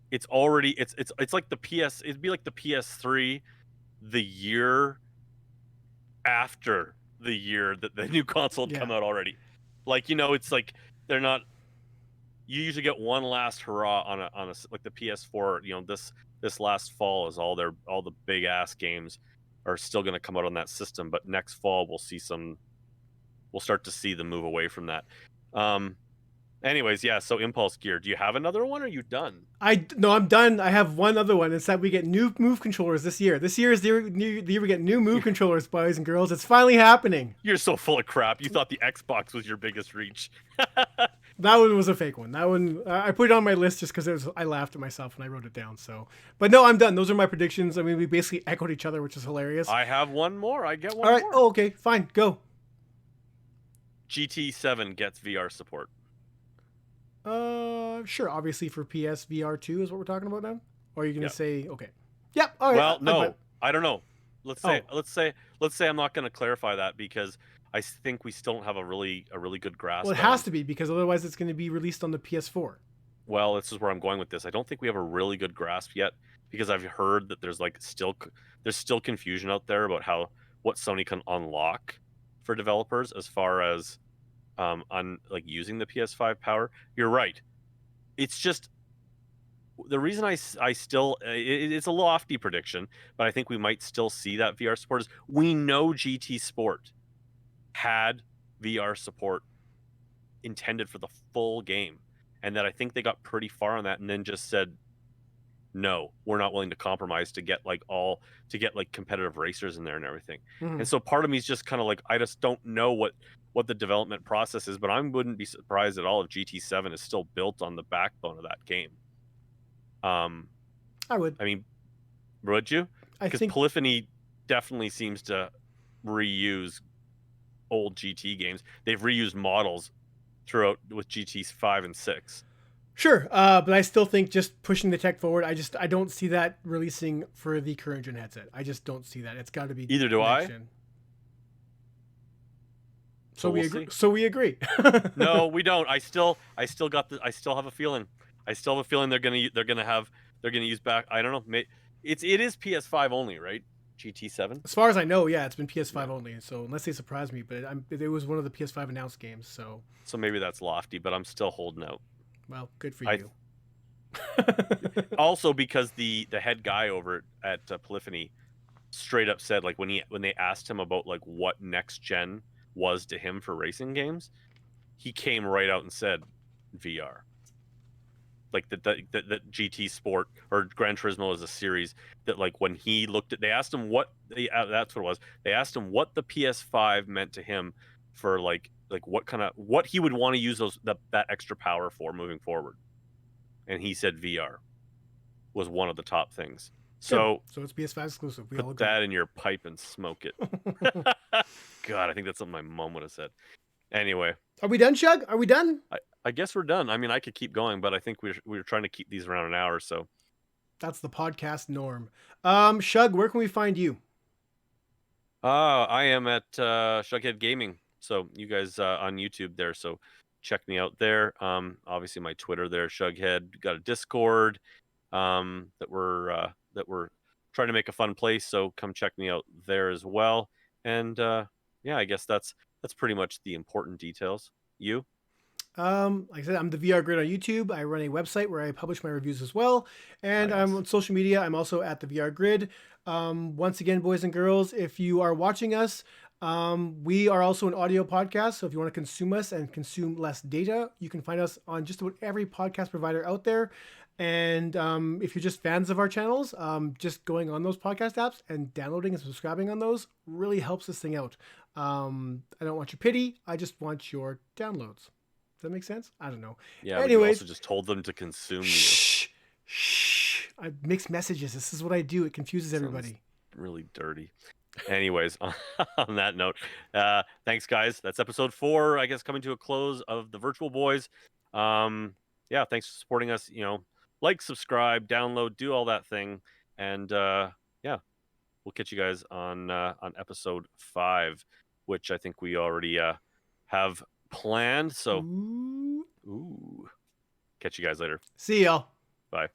it's already it's like the PS, it'd be like the PS3 the year after the year that the new console had come out already. Like, you know, it's like they're not, you usually get one last hurrah on a like the PS4, you know, this last fall is all the big ass games are still going to come out on that system, but next fall we'll start to see the move away from that. Anyways, yeah, so Impulse Gear, do you have another one or are you done? No, I'm done. I have one other one. It's that we get new move controllers this year. This year is the year we get new move controllers, boys and girls. It's finally happening. You're so full of crap. You thought the Xbox was your biggest reach. That one was a fake one. That one, I put it on my list just because I laughed at myself when I wrote it down. So, but no, I'm done. Those are my predictions. I mean, we basically echoed each other, which is hilarious. I have one more. I get one All right. more. Oh, okay. Fine. Go. GT7 gets VR support. Sure. Obviously for PSVR 2 is what we're talking about now. Or are you going to say, okay. Yep. All right. Well, no, I don't know. Let's say I'm not going to clarify that because I think we still don't have a really good grasp. Well, it has to be because otherwise it's going to be released on the PS4. Well, this is where I'm going with this. I don't think we have a really good grasp yet because I've heard that there's still confusion out there about what Sony can unlock for developers as far as using the PS5 power. You're right. It's just the reason I still it's a lofty prediction, but I think we might still see that VR support is we know GT Sport had VR support intended for the full game, and that I think they got pretty far on that and then just said no, we're not willing to compromise to get competitive racers in there and everything. And so part of me is just kind of like, I just don't know what the development process is, but I wouldn't be surprised at all if GT7 is still built on the backbone of that game. I would. I mean, would you? Because Polyphony definitely seems to reuse old GT games. They've reused models throughout with GTs 5 and 6. Sure, but I still think just pushing the tech forward, I don't see that releasing for the current gen headset. I just don't see that. It's got to be either do I. So we agree. So we agree. No, we don't. I still have a feeling. I still have a feeling they're gonna use back. I don't know. It is PS5 only, right? GT7. As far as I know, yeah, it's been PS5 only. So unless they surprise me, but it was one of the PS5 announced games. So maybe that's lofty, but I'm still holding out. Well, good for you. Also, because the head guy over at Polyphony straight up said, like, when they asked him about like what next gen was to him for racing games, he came right out and said VR. Like the GT Sport or Gran Turismo is a series that, like, when he looked at, they asked him that's what it was. They asked him what the PS5 meant to him for like what he would want to use that extra power for moving forward, and he said VR was one of the top things. So it's PS5 exclusive. Put that in your pipe and smoke it. God, I think that's something my mom would have said. Anyway, are we done, Shug? Are we done? I guess we're done. I mean, I could keep going, but I think we're trying to keep these around an hour. So that's the podcast norm. Shug, where can we find you? I am at Shughead Gaming. So you guys on YouTube there. So check me out there. Obviously my Twitter there, Shughead. Got a Discord that we're trying to make a fun place. So come check me out there as well. And yeah, I guess that's pretty much the important details. You? Like I said, I'm the VR Grid on YouTube. I run a website where I publish my reviews as well. And I'm on social media. I'm also at the VR Grid. Once again, boys and girls, if you are watching us, We are also an audio podcast, so if you want to consume us and consume less data, you can find us on just about every podcast provider out there. And if you're just fans of our channels, just going on those podcast apps and downloading and subscribing on those really helps this thing out. I don't want your pity. I just want your downloads. Does that make sense? I don't know. Yeah, but you Anyways, also just told them to consume you. shh. I mix messages. This is what I do. It confuses Sounds everybody. really dirty. Anyways, on that note, thanks guys. That's episode 4, I guess, coming to a close of the Virtual Boys. Yeah, thanks for supporting us. Like, subscribe, download, do all that thing, and yeah, we'll catch you guys on episode 5, which I think we already have planned. So, Ooh. ooh, catch you guys later. See y'all. Bye.